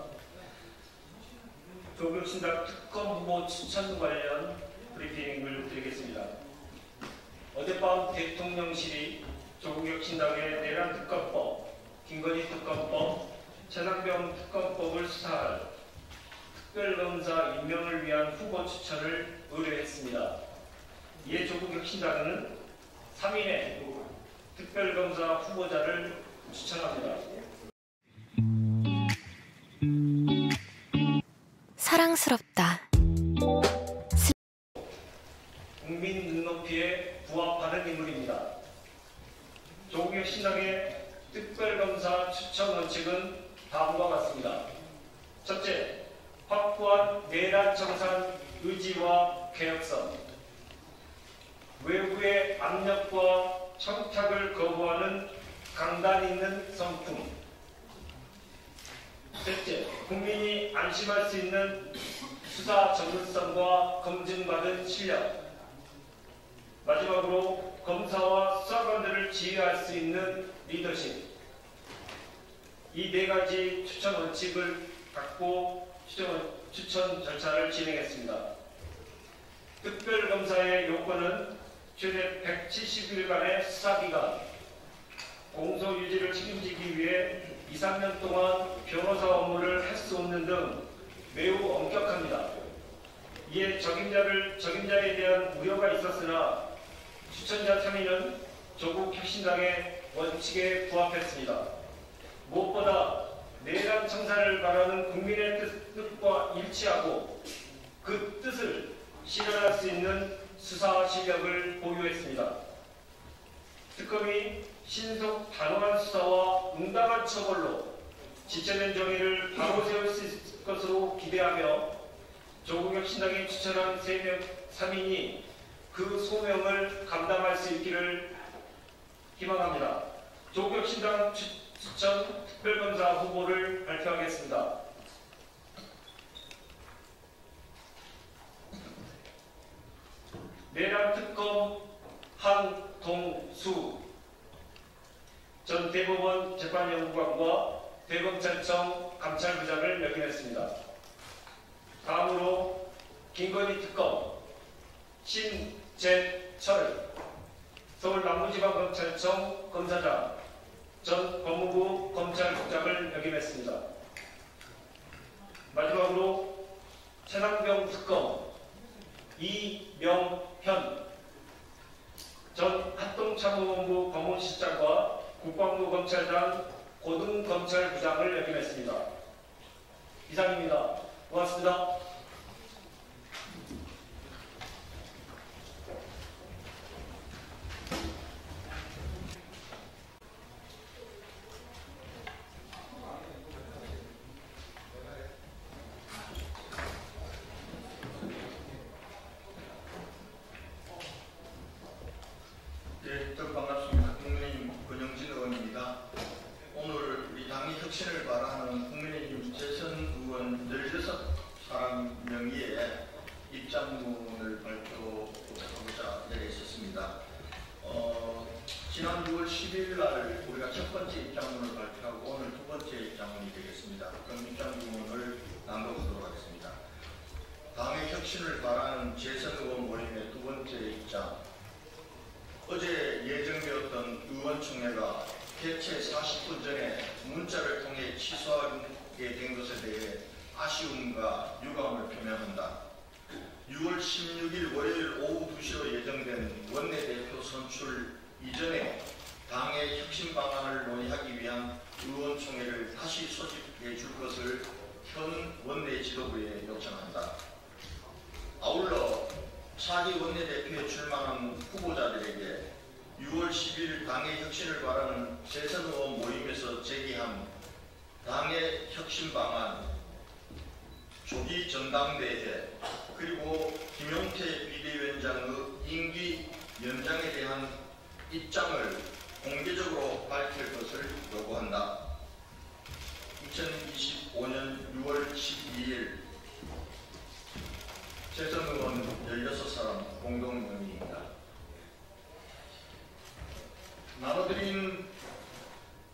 조국혁신당 특검 후보 추천 관련 브리핑을 드리겠습니다. 어젯밤 대통령실이 조국혁신당의 내란 특검법, 김건희 특검법, 최상병 특검법을 수사할 특별검사 임명을 위한 후보 추천을 의뢰했습니다. 이에 조국혁신당은 3인의 특별검사 후보자를 추천합니다. 사랑스럽다. 국민 눈높이에 부합하는 인물입니다. 조국혁신당의 특별검사 추천 원칙은 다음과 같습니다. 첫째, 확고한 내란 청산 의지와 개혁성, 외부의 압력과 청탁을 거부하는 강단 있는 성품. 셋째, 국민이 안심할 수 있는 수사 전문성과 검증받은 실력. 마지막으로 검사와 수사관들을 지휘할 수 있는 리더십. 이 네 가지 추천 원칙을 갖고 추천 절차를 진행했습니다. 특별검사의 요건은 최대 170일간의 수사기간, 공소 유지를 책임지기 위해 2, 3년 동안 변호사 업무를 할 수 없는 등 매우 엄격합니다. 이에 적임자에 대한 우려가 있었으나 추천자 3인은 조국혁신당의 원칙에 부합했습니다. 무엇보다 내란 청산을 바라는 국민의 뜻과 일치하고 그 뜻을 실현할 수 있는 수사 실력을 보유했습니다. 특검이 신속 단호한 수사와 응당한 처벌로 지체된 정의를 바로 세울 수 있을 것으로 기대하며 조국혁신당이 추천한 3인이 그 소명을 감당할 수 있기를 희망합니다. 조국혁신당 추천 특별검사 후보를 발표하겠습니다. 내란 특검 한동수 전 대법원 재판연구관과 대검찰청 감찰부장을 역임했습니다. 다음으로 김건희 특검 신재철 서울 남부지방검찰청 검사장 전 법무부 검찰국장을 역임했습니다. 마지막으로 최상병 특검 이명현 전 합동참모본부 법무실장과 국방부 검찰단 고등검찰부장을 역임했습니다. 이상입니다. 고맙습니다. 네, 반갑습니다. 국민의힘 권영진 의원입니다. 오늘 우리 당이 혁신을 바라는 국민의힘 재선 의원 16사람 명의의 입장문을 발표하고자 내려 있었습니다. 지난 6월 10일 날 우리가 첫 번째 입장문을 발표하고 오늘 두 번째 입장문이 되겠습니다. 그럼 입장문을 낭독하도록 하겠습니다. 당의 혁신을 바라는 재선 의원 모임의 두 번째 입장. 어제 예정되었던 의원총회가 개최 40분 전에 문자를 통해 취소하게 된 것에 대해 아쉬움과 유감을 표명한다. 6월 16일 월요일 오후 2시로 예정된 원내대표 선출 이전에 당의 혁신 방안을 논의하기 위한 의원총회를 다시 소집해 줄 것을 현 원내 지도부에 요청한다. 아울러 차기 원내대표에 출마한 후보자들에게 6월 10일 당의 혁신을 바라는 재선 의원 모임에서 제기한 당의 혁신 방안, 조기 전당대회, 그리고 김용태 비대위원장의 임기 연장에 대한 입장을 공개적으로 밝힐 것을 요구한다. 2025년 6월 12일 재선 의원 16사람 공동명의입니다. 나눠드린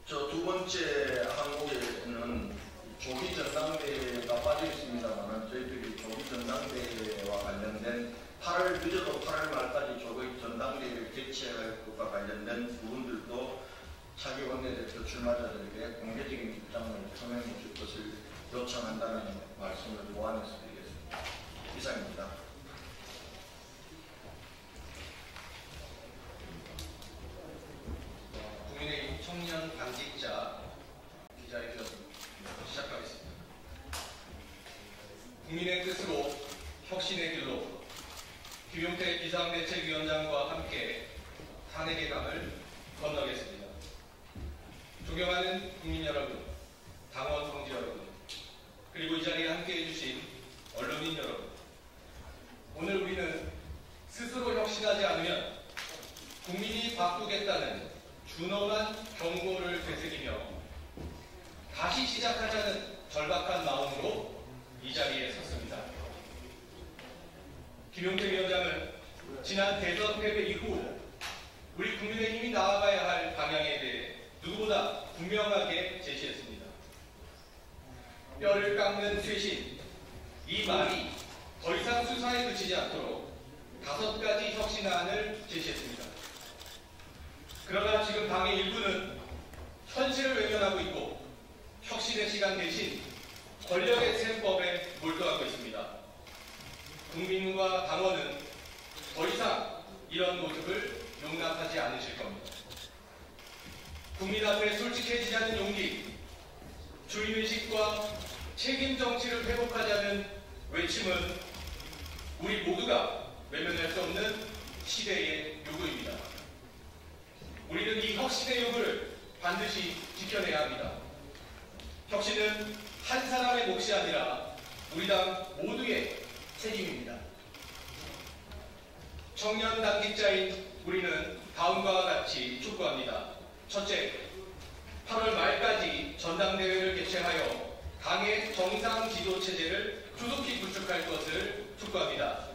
저 두 번째 항목에는 조기 전당대회가 빠져 있습니다만 저희들이 조기 전당대회와 관련된 8월 늦어도 8월 말까지 조기 전당대회를 개최할 것과 관련된 부분들도 차기 원내대표 출마자들에게 공개적인 입장을 표명해 줄 것을 요청한다는 말씀을 보완해서 드리겠습니다. 이상입니다. 국민의힘 청년 당직자 기자회견 시작하겠습니다. 국민의 뜻으로 혁신의 길로 김용태 비상대책위원장과 함께 탄핵의 강을 건너겠습니다. 존경하는 국민 여러분, 당원 성지 여러분, 그리고 이 자리에 함께해 주신 언론인 여러분, 오늘 우리는 스스로 혁신하지 않으면 국민이 바꾸겠다는 준엄한 경고를 되새기며 다시 시작하자는 절박한 마음으로 이 자리에 섰습니다. 김용태 위원장은 지난 대선 패배 이후 우리 국민의힘이 나아가야 할 방향에 대해 누구보다 분명하게 제시했습니다. 뼈를 깎는 쇄신, 이 말이 더 이상 수사에 그치지 않도록 5가지 혁신안을 제시했습니다. 그러나 지금 당의 일부는 현실을 외면하고 있고 혁신의 시간 대신 권력의 셈법에 몰두하고 있습니다. 국민과 당원은 더 이상 이런 모습을 용납하지 않으실 겁니다. 국민 앞에 솔직해지자는 용기, 주인의식과 책임 정치를 회복하자는 외침은 우리 모두가 외면할 수 없는 시대의 요구입니다. 우리는 이 혁신의 요구를 반드시 지켜내야 합니다. 혁신은 한 사람의 몫이 아니라 우리 당 모두의 책임입니다. 청년 당직자인 우리는 다음과 같이 촉구합니다. 첫째, 8월 말까지 전당대회를 개최하여 당의 정상 지도 체제를 조속히 구축할 것을 촉구합니다.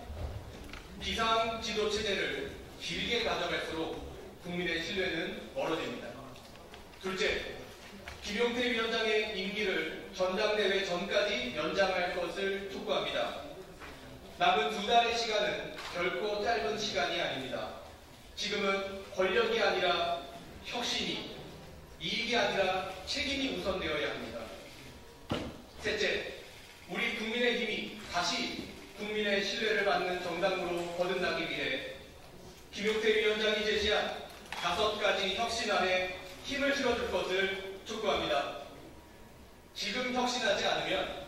비상 지도 체제를 길게 가져갈수록 국민의 신뢰는 멀어집니다. 둘째, 김용태 위원장의 임기를 전당대회 전까지 연장할 것을 촉구합니다. 남은 2달의 시간은 결코 짧은 시간이 아닙니다. 지금은 권력이 아니라 혁신이, 이익이 아니라 책임이 우선되어야 합니다. 셋째, 우리 국민의힘이 다시 국민의 신뢰를 받는 정당으로 거듭나기 위해 김용태 위원장이 제시한 5가지 혁신안에 힘을 실어줄 것을 촉구합니다. 지금 혁신하지 않으면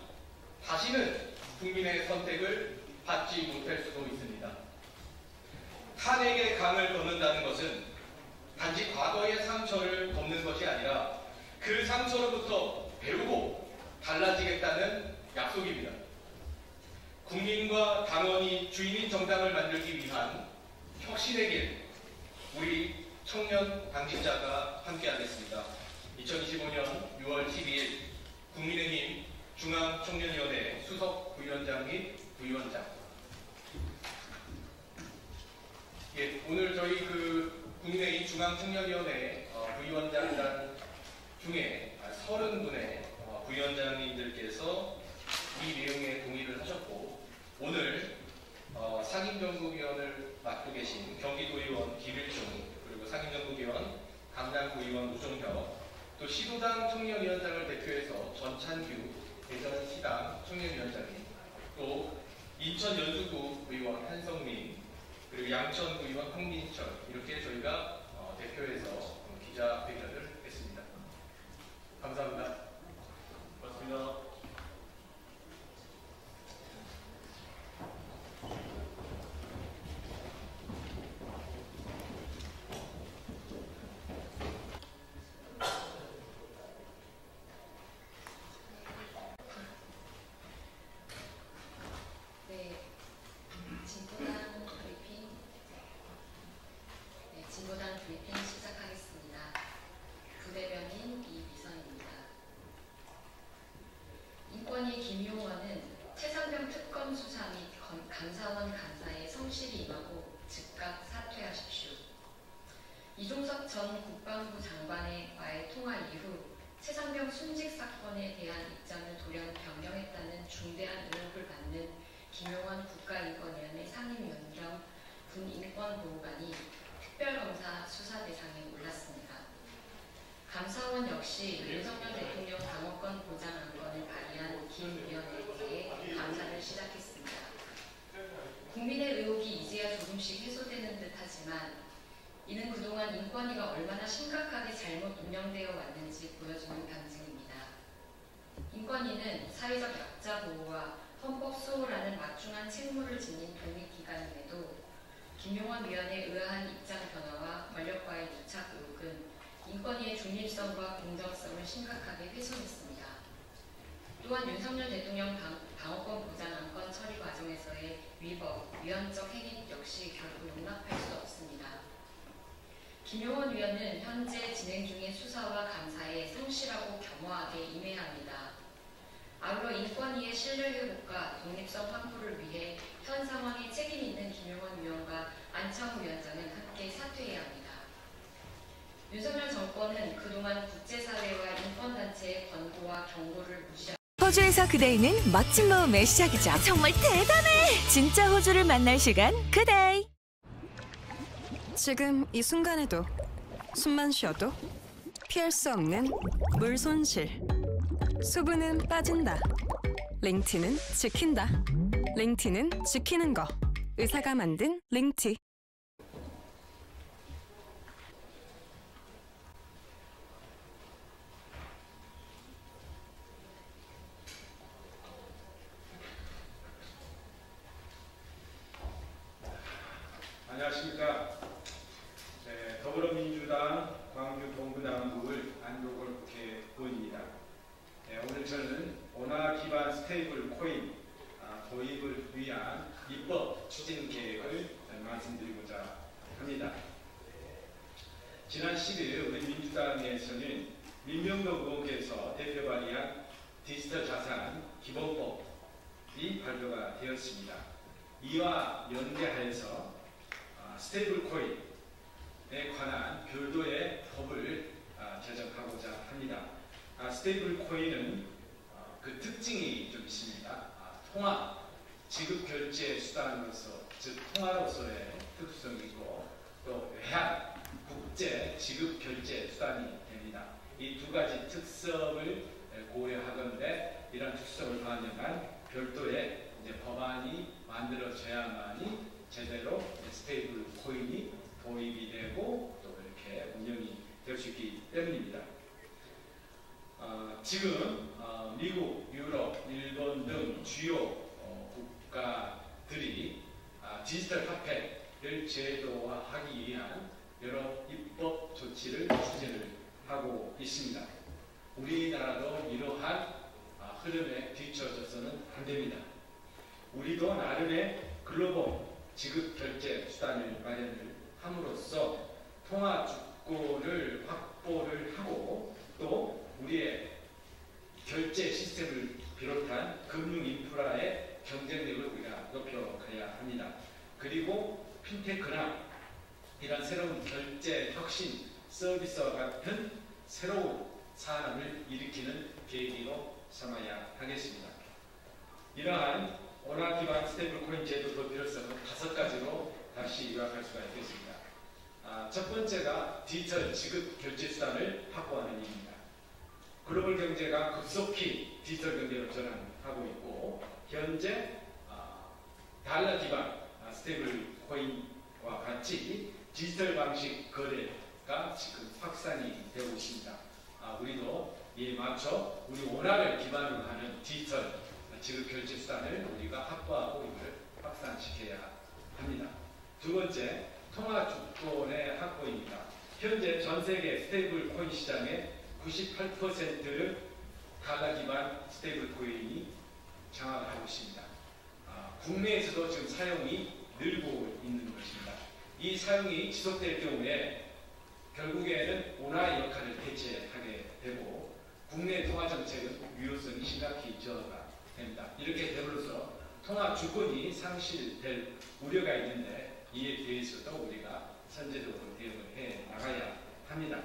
다시는 국민의 선택을 받지 못할 수도 있습니다. 탄핵의 강을 걷는다는 것은 단지 과거의 상처를 덮는 것이 아니라 그 상처로부터 배우고 달라지겠다는 약속입니다. 국민과 당원이 주인인 정당을 만들기 위한 혁신의 길, 우리 청년 당직자가 함께하겠습니다. 2025년 6월 12일 국민의힘 중앙청년위원회 수석 부위원장 및 부위원장. 오늘 저희 국민의힘 중앙청년위원회 부위원장단 중에 30분의 부위원장님들께서 이 내용에 동의를 하셨고, 오늘 상임정국위원을 맡고 계신 경기도의원 김일중, 그리고 상임정국위원 강남구의원 우종혁, 또 시도당 청년위원장을 대표해서 전찬규 대전시당 청년위원장님, 또 인천 연수구 의원 한성민, 그리고 양천구의원 황민철, 이렇게 저희가 대표해서 기자회견을 했습니다. 감사합니다. 고맙습니다. 진보당 브리핑 시작하겠습니다. 부대변인 이미선입니다. 인권위 김용원은 최상병 특검 수사 및 감사원 감사에 성실히 임하고 즉각 사퇴하십시오. 이종석 전 국방부 장관과의 통화 이후 최상병 순직 사건에 대한 입장을 돌연 변경했다는 중대한 의혹을 받는 김용원 국가인권위원회 상임위원 겸 군인권보호관이 특별검사 수사 대상에 올랐습니다. 감사원 역시 윤석열 대통령 방어권 보장 안건을 발의한 김 위원회에 감사를 시작했습니다. 국민의 의혹이 이제야 조금씩 해소되는 듯하지만 이는 그동안 인권위가 얼마나 심각하게 잘못 운영되어 왔는지 보여주는 방증입니다. 인권위는 사회적 약자 보호와 헌법 수호라는 막중한 책무를 지닌 독립기관임에도 김용원 위원의 의아한 입장 변화와 권력과의 유착 의혹은 인권위의 중립성과 공정성을 심각하게 훼손했습니다. 또한 윤석열 대통령 방어권 보장 안건 처리 과정에서의 위법, 위헌적 행위 역시 결코 용납할 수 없습니다. 김용원 위원은 현재 진행 중인 수사와 감사에 성실하고 겸허하게 임해야 합니다. 아울러 인권위의 신뢰회복과 독립성 확보를 위해 현 상황에 책임 있는 김용원 위원과 안창호 위원장은 함께 사퇴해야 합니다. 윤석열 정권은 그동안 국제사회와 인권단체의 권고와 경고를 무시하고 호주에서 그데이는 멋진 모험의 시작이죠. 정말 대단해! 진짜 호주를 만날 시간 그데이! 지금 이 순간에도 숨만 쉬어도 피할 수 없는 물 손실. 수분은 빠진다. 링티는 지킨다. 링티는 지키는 거. 의사가 만든 링티. 안녕하십니까. 더불어민주당 광주 동부남부을 안도걸 국회의원입니다. 오늘 저는 원화 기반 스테이블 코인 도입을 위한 입법 추진 계획을 말씀드리고자 합니다. 지난 10일 우리 민주당에서는 민명도 의원께서 대표 발의한 디지털 자산 기본법이 발표가 되었습니다. 이와 연계하여서 스테이블 코인에 관한 별도의 법을 제정하고자 합니다. 스테이블 코인은 그 특징이 좀 있습니다. 통화, 지급 결제 수단으로서, 즉 통화로서의 특성이고 또 외환, 국제 지급 결제 수단이 됩니다. 이 두 가지 특성을 고려하건대 이런 특성을 반영한 별도의 법안이 만들어져야만이 제대로 스테이블 코인이 도입이 되고 또 이렇게 운영이 될 수 있기 때문입니다. 지금 미국, 유럽, 일본 등 주요 국가들이 디지털 화폐를 제도화하기 위한 여러 입법 조치를 추진을 하고 있습니다. 우리나라도 이러한 흐름에 뒤처져서는 안 됩니다. 우리도 나름의 글로벌 지급 결제 수단을 마련을 함으로써 통화 주권을 확보를 하고 또 우리의 결제 시스템을 비롯한 금융 인프라의 경쟁력을 우리가 높여가야 합니다. 그리고 핀테크나 이런 새로운 결제 혁신 서비스와 같은 새로운 산업을 일으키는 계기로 삼아야 하겠습니다. 이러한 원화 기반 스테이블 코인 제도 필요성은 5가지로 다시 요약할 수가 있겠습니다. 첫 번째가 디지털 지급 결제 수단을 확보하는 일입니다. 글로벌 경제가 급속히 디지털 경제로 전환하고 있고, 현재 달러 기반 스테이블 코인과 같이 디지털 방식 거래가 지금 확산이 되고 있습니다. 우리도 이에 맞춰 우리 원화를 기반으로 하는 디지털 지급 결제 수단을 우리가 확보하고 이걸 확산시켜야 합니다. 두 번째, 통화 주권의 확보입니다. 현재 전 세계 스테이블 코인 시장의 98%를 달러 기반 스테이블 코인이 장악을 하고 있습니다. 국내에서도 지금 사용이 늘고 있는 것입니다. 이 사용이 지속될 경우에 결국에는 원화의 역할을 대체하게 되고, 국내 통화 정책은 유효성이 심각히 저하가 됩니다. 이렇게 됨으로써 통화 주권이 상실될 우려가 있는데, 이에 대해서도 우리가 선제적으로 대응을 해 나가야 합니다.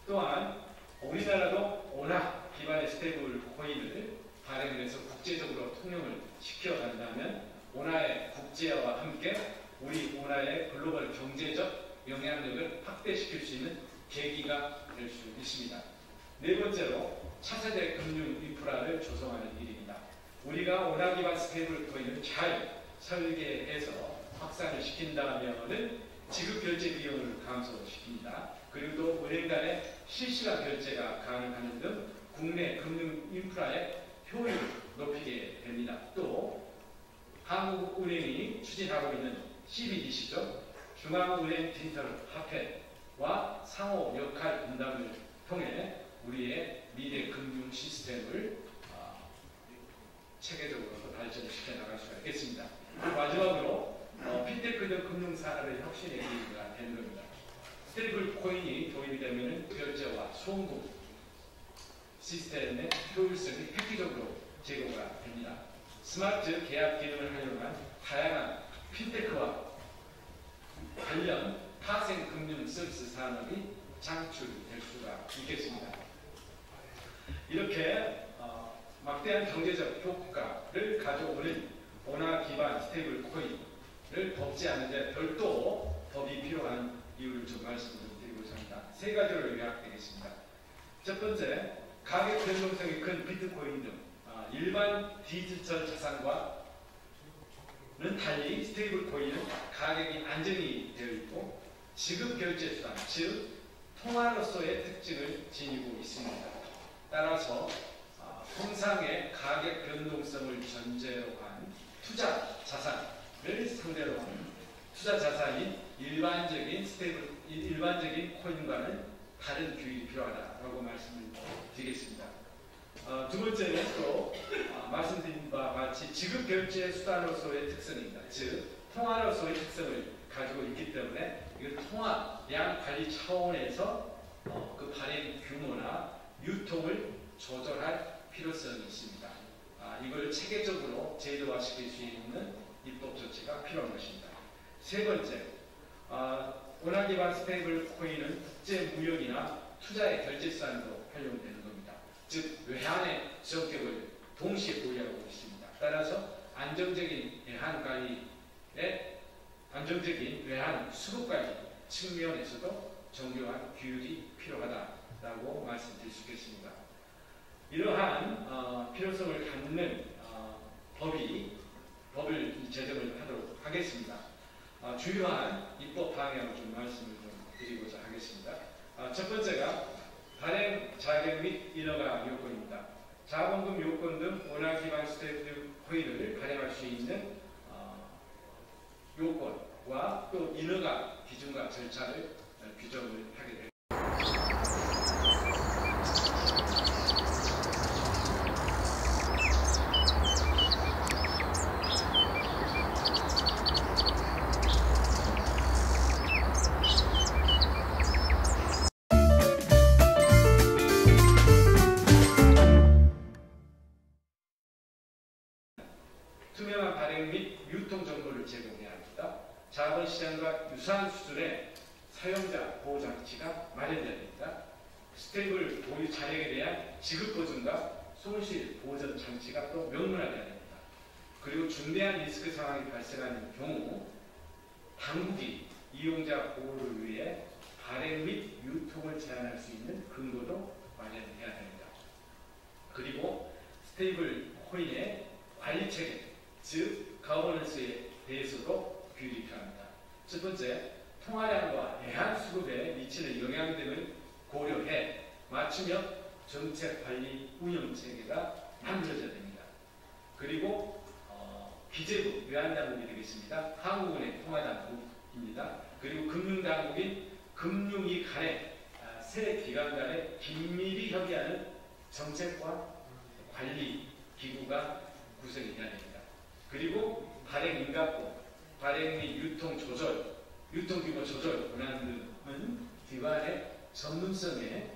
또한 우리나라도 원화 기반의 스테이블 코인을 발행을 해서 국제적으로 통용을 시켜간다면 원화의 국제화와 함께 우리 원화의 글로벌 경제적 영향력을 확대시킬 수 있는 계기가 될 수 있습니다. 네 번째로 차세대 금융 인프라를 조성하는 일입니다. 우리가 원화 기반 스테이블 코인을 잘 설계해서 확산을 시킨다면은 지급 결제 비용을 감소시킵니다. 그리고 또 은행 간의 실시간 결제가 가능하는 등 국내 금융 인프라의 효율을 높이게 됩니다. 또 한국은행이 추진하고 있는 CBDC죠. 중앙은행 디지털 화폐와 상호 역할 분담을 통해 우리의 미래 금융 시스템을 체계적으로 발전시켜 나갈 수가 있겠습니다. 마지막으로 핀테크 등 금융산업의 혁신의 계기가 되는 겁니다. 스테이블 코인이 도입이 되면 결제와 송금 시스템의 효율성이 획기적으로 제고가 됩니다. 스마트 계약 기능을 활용한 다양한 핀테크와 관련 파생 금융 서비스 산업이 창출될 수가 있겠습니다. 이렇게 막대한 경제적 효과를 가져오는 원화 기반 스테이블 코인을 덮지 않는데 별도 법이 필요한 이유를 좀 말씀을 드리고자 합니다. 3가지로 요약되겠습니다. 첫 번째, 가격 변동성이 큰 비트코인 등 일반 디지털 자산과는 달리 스테이블 코인은 가격이 안정이 되어 있고 지급 결제 수단, 즉 통화로서의 특징을 지니고 있습니다. 따라서 통상의 가격 변동성을 전제로 한 투자 자산을 상대로 하는 투자 자산인 일반적인 코인과는 다른 규율이 필요하다라고 말씀을 드리겠습니다. 두 번째는 또 말씀드린 바와 같이 지급 결제 수단으로서의 특성입니다. 즉 통화로서의 특성을 가지고 있기 때문에 이걸 통화량 관리 차원에서 그 발행 규모나 유통을 조절할 필요성이 있습니다. 이걸 체계적으로 제도화시킬 수 있는 입법 조치가 필요한 것입니다. 세 번째, 원화 기반 스테이블 코인은 국제 무역이나 투자의 결제 수단으로 활용되는 겁니다. 즉 외환의 성격을 동시에 보유하고 있습니다. 따라서 안정적인 외환 수급 관리 측면에서도 정교한 규율이 필요하다라고 말씀드릴 수 있겠습니다. 이러한 필요성을 갖는 법을 제정을 하도록 하겠습니다. 주요한 입법 방향을 좀 말씀을 좀 드리고자 하겠습니다. 첫 번째가 발행 자격 및 인허가 요건입니다. 자본금 요건 등 원화 기반 스테이블 코인을 발행할 수 있는 요건과 또 인허가 기준과 절차를 규정을 하게 됩니다. 투명한 발행 및 유통 정보를 제공해야 합니다. 자본시장과 유사한 수준의 사용자 보호 장치가 마련돼야 됩니다. 스테이블 보유 잔액에 대한 지급 보증과 손실 보전 장치가 또 명문화되어야 됩니다. 그리고 중대한 리스크 상황이 발생하는 경우 당국이 이용자 보호를 위해 발행 및 유통을 제한할 수 있는 근거도 마련해야 됩니다. 그리고 스테이블 코인의 관리 체계, 즉 가버넌스에 대해서도 규율이 필요합니다. 첫 번째, 통화량과 예한 수급에 미치는 영향 등을 고려해 맞춤형 정책 관리 운영 체계가 만들어져야 됩니다. 그리고 기재부 외환당국이 되겠습니다. 한국은행 통화당국입니다. 그리고 금융당국인 금융위 간의 세 기관 간의 긴밀히 협의하는 정책과 관리 기구가 구성이 되어야 됩니다. 그리고 발행 인가권, 발행 및 유통 조절, 유통규모 조절 권한 등은 기관의 전문성에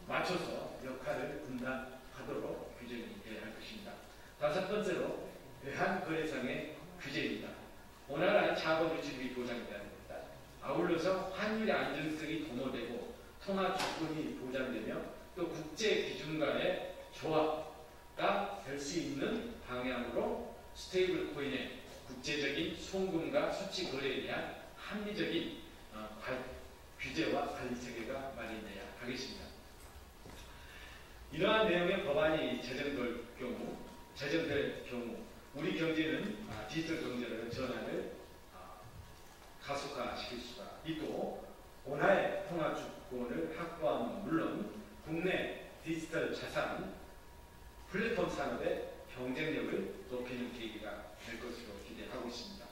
맞춰서 역할을 분담하도록 규정이 되어야 할 것입니다. 다섯 번째로 외환거래상의 규제입니다. 원활한 자본 유출이 보장되어야 됩니다. 아울러서 환율의 안정성이 도모되고 통화 주권이 보장되며 또 국제 기준 간의 조화가 될 수 있는 방향으로 스테이블 코인의 국제적인 송금과 수치 거래에 대한 합리적인 규제와 관리 체계가 마련돼야 하겠습니다. 이러한 내용의 법안이 제정될 경우 우리 경제는 디지털 경제로 전환을 가속화시킬 수가 있고 원화의 통화 주권을 확보하는 건 물론 국내 디지털 자산 플랫폼 산업의 경쟁력을 높이는 계기가 될 것으로 기대하고 있습니다.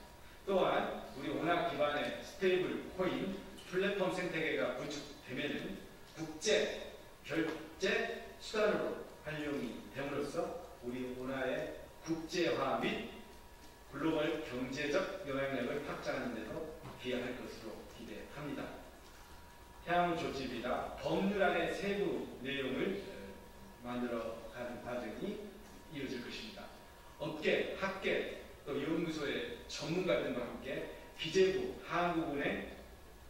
또한 우리 원화 기반의 스테이블 코인 플랫폼 생태계가 구축되면 국제 결제 수단으로 활용이 됨으로써 우리 원화의 국제화 및 글로벌 경제적 영향력을 확장하는 데도 기여할 것으로 기대합니다. 향후 조치비나 법률안의 세부 내용을 만들어가는 과정이 이어질 것입니다. 업계, 학계, 또 연구소의 전문가 등과 함께 기재부, 한국은행,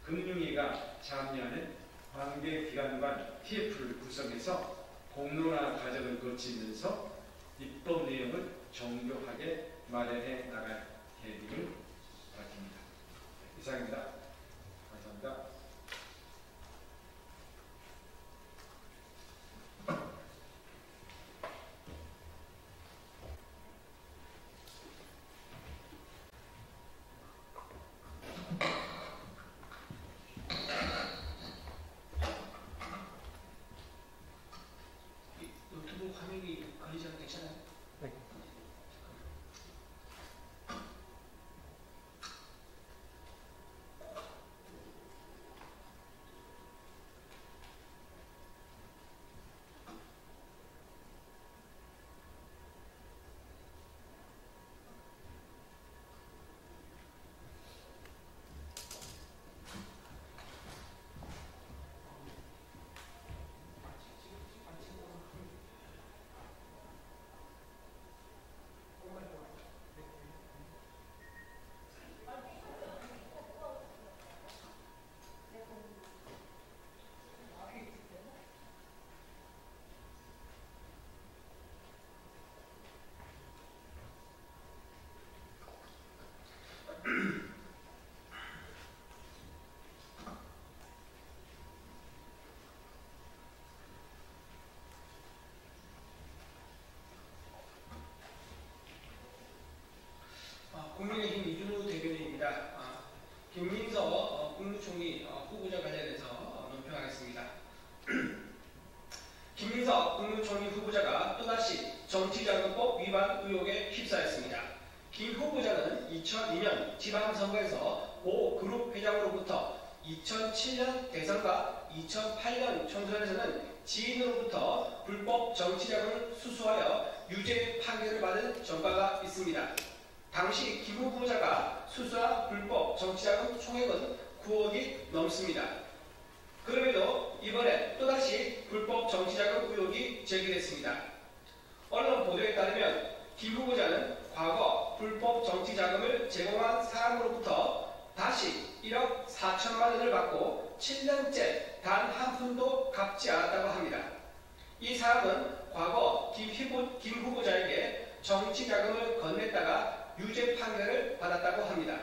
금융위가 참여하는 관계기관 간 TF를 구성해서 공론화 과정을 거치면서 입법 내용을 정교하게 마련해 나갈 계획을 밝힙니다. 이상입니다. 감사합니다. 노트북 화면이 걸리지 않아도 괜찮아요? 네. 국민의힘 이준우 대변인입니다. 김민서 국무총리 후보자 관련해서 논평하겠습니다. 김민서 국무총리 후보자가 또다시 정치자금법 위반 의혹에 휩싸였습니다. 김 후보자는 2002년 지방선거에서 고 그룹 회장으로부터 2007년 대선과 2008년 총선에서는 지인으로부터 불법 정치자금을 수수하여 유죄 판결을 받은 전과가 있습니다. 당시 김 후보자가 수수한 불법 정치자금 총액은 9억이 넘습니다. 그럼에도 이번에 또다시 불법 정치자금 의혹이 제기됐습니다. 언론 보도에 따르면 김 후보자는 과거 불법 정치자금을 제공한 사람으로부터 다시 1억 4천만 원을 받고 7년째 단 한 푼도 갚지 않았다고 합니다. 이 사람은 과거 김 후보자에게 정치 자금을 건넸다가 유죄 판결을 받았다고 합니다.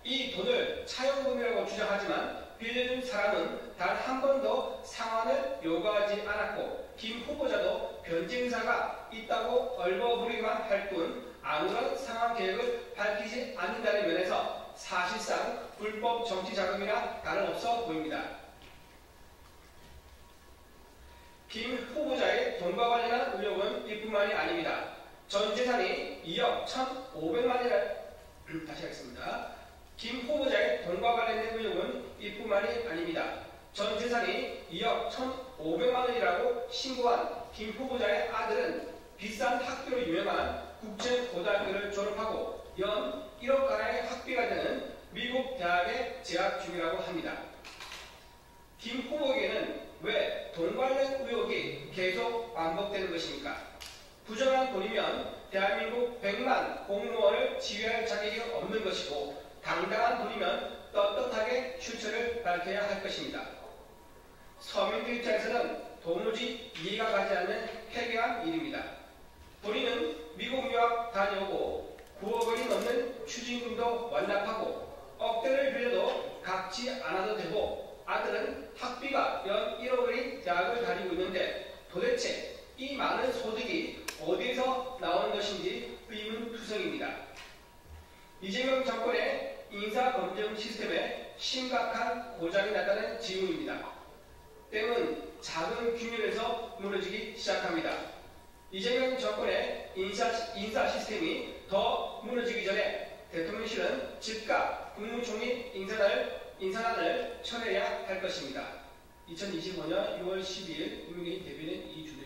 이 돈을 차용금이라고 주장하지만 빌려준 사람은 단 한 번도 상환을 요구하지 않았고 김 후보자도 변증사가 있다고 얼버무리기만 할 뿐 아무런 상환 계획을 밝히지 않는다는 면에서 사실상 불법 정치 자금이나 다름없어 보입니다. 김 후보자의 돈과 관련한 의혹은 이뿐만이 아닙니다. 전 재산이 2억 1,500만이라 다시 하겠습니다. 김 후보자의 돈과 관련된 의혹은 이뿐만이 아닙니다. 전 재산이 2억 1,500만 원이라고 신고한 김 후보자의 아들은 비싼 학교로 유명한 국제고등학교를 졸업하고 연 1억 가량의 학비가 되는 미국 대학에 재학 중이라고 합니다. 김 후보에게는 왜 돈 관련 의혹이 계속 반복되는 것입니까? 부정한 돈이면 대한민국 100만 공무원을 지휘할 자격이 없는 것이고 당당한 돈이면 떳떳하게 출처를 밝혀야 할 것입니다. 서민들 입장에서는 도무지 이해가 가지 않는 해괴한 일입니다. 본인은 미국 유학 다녀오고 9억 원이 넘는 추징금도 완납하고 억대를 빌려도 갚지 않아도 되고 아들은 학비가 연 1억 원인 대학을 다니고 있는데 도대체 이 많은 소득이 어디에서 나오는 것인지 의문투성입니다. 이재명 정권의 인사검증 시스템에 심각한 고장이 났다는 징후입니다. 때문 작은 균열에서 무너지기 시작합니다. 이재명 정권의 인사 시스템이 더 무너지기 전에 대통령실은 즉각 국무총리 인사안을 철회해야 할 것입니다. 2025년 6월 12일 국민의힘 대변인 이준영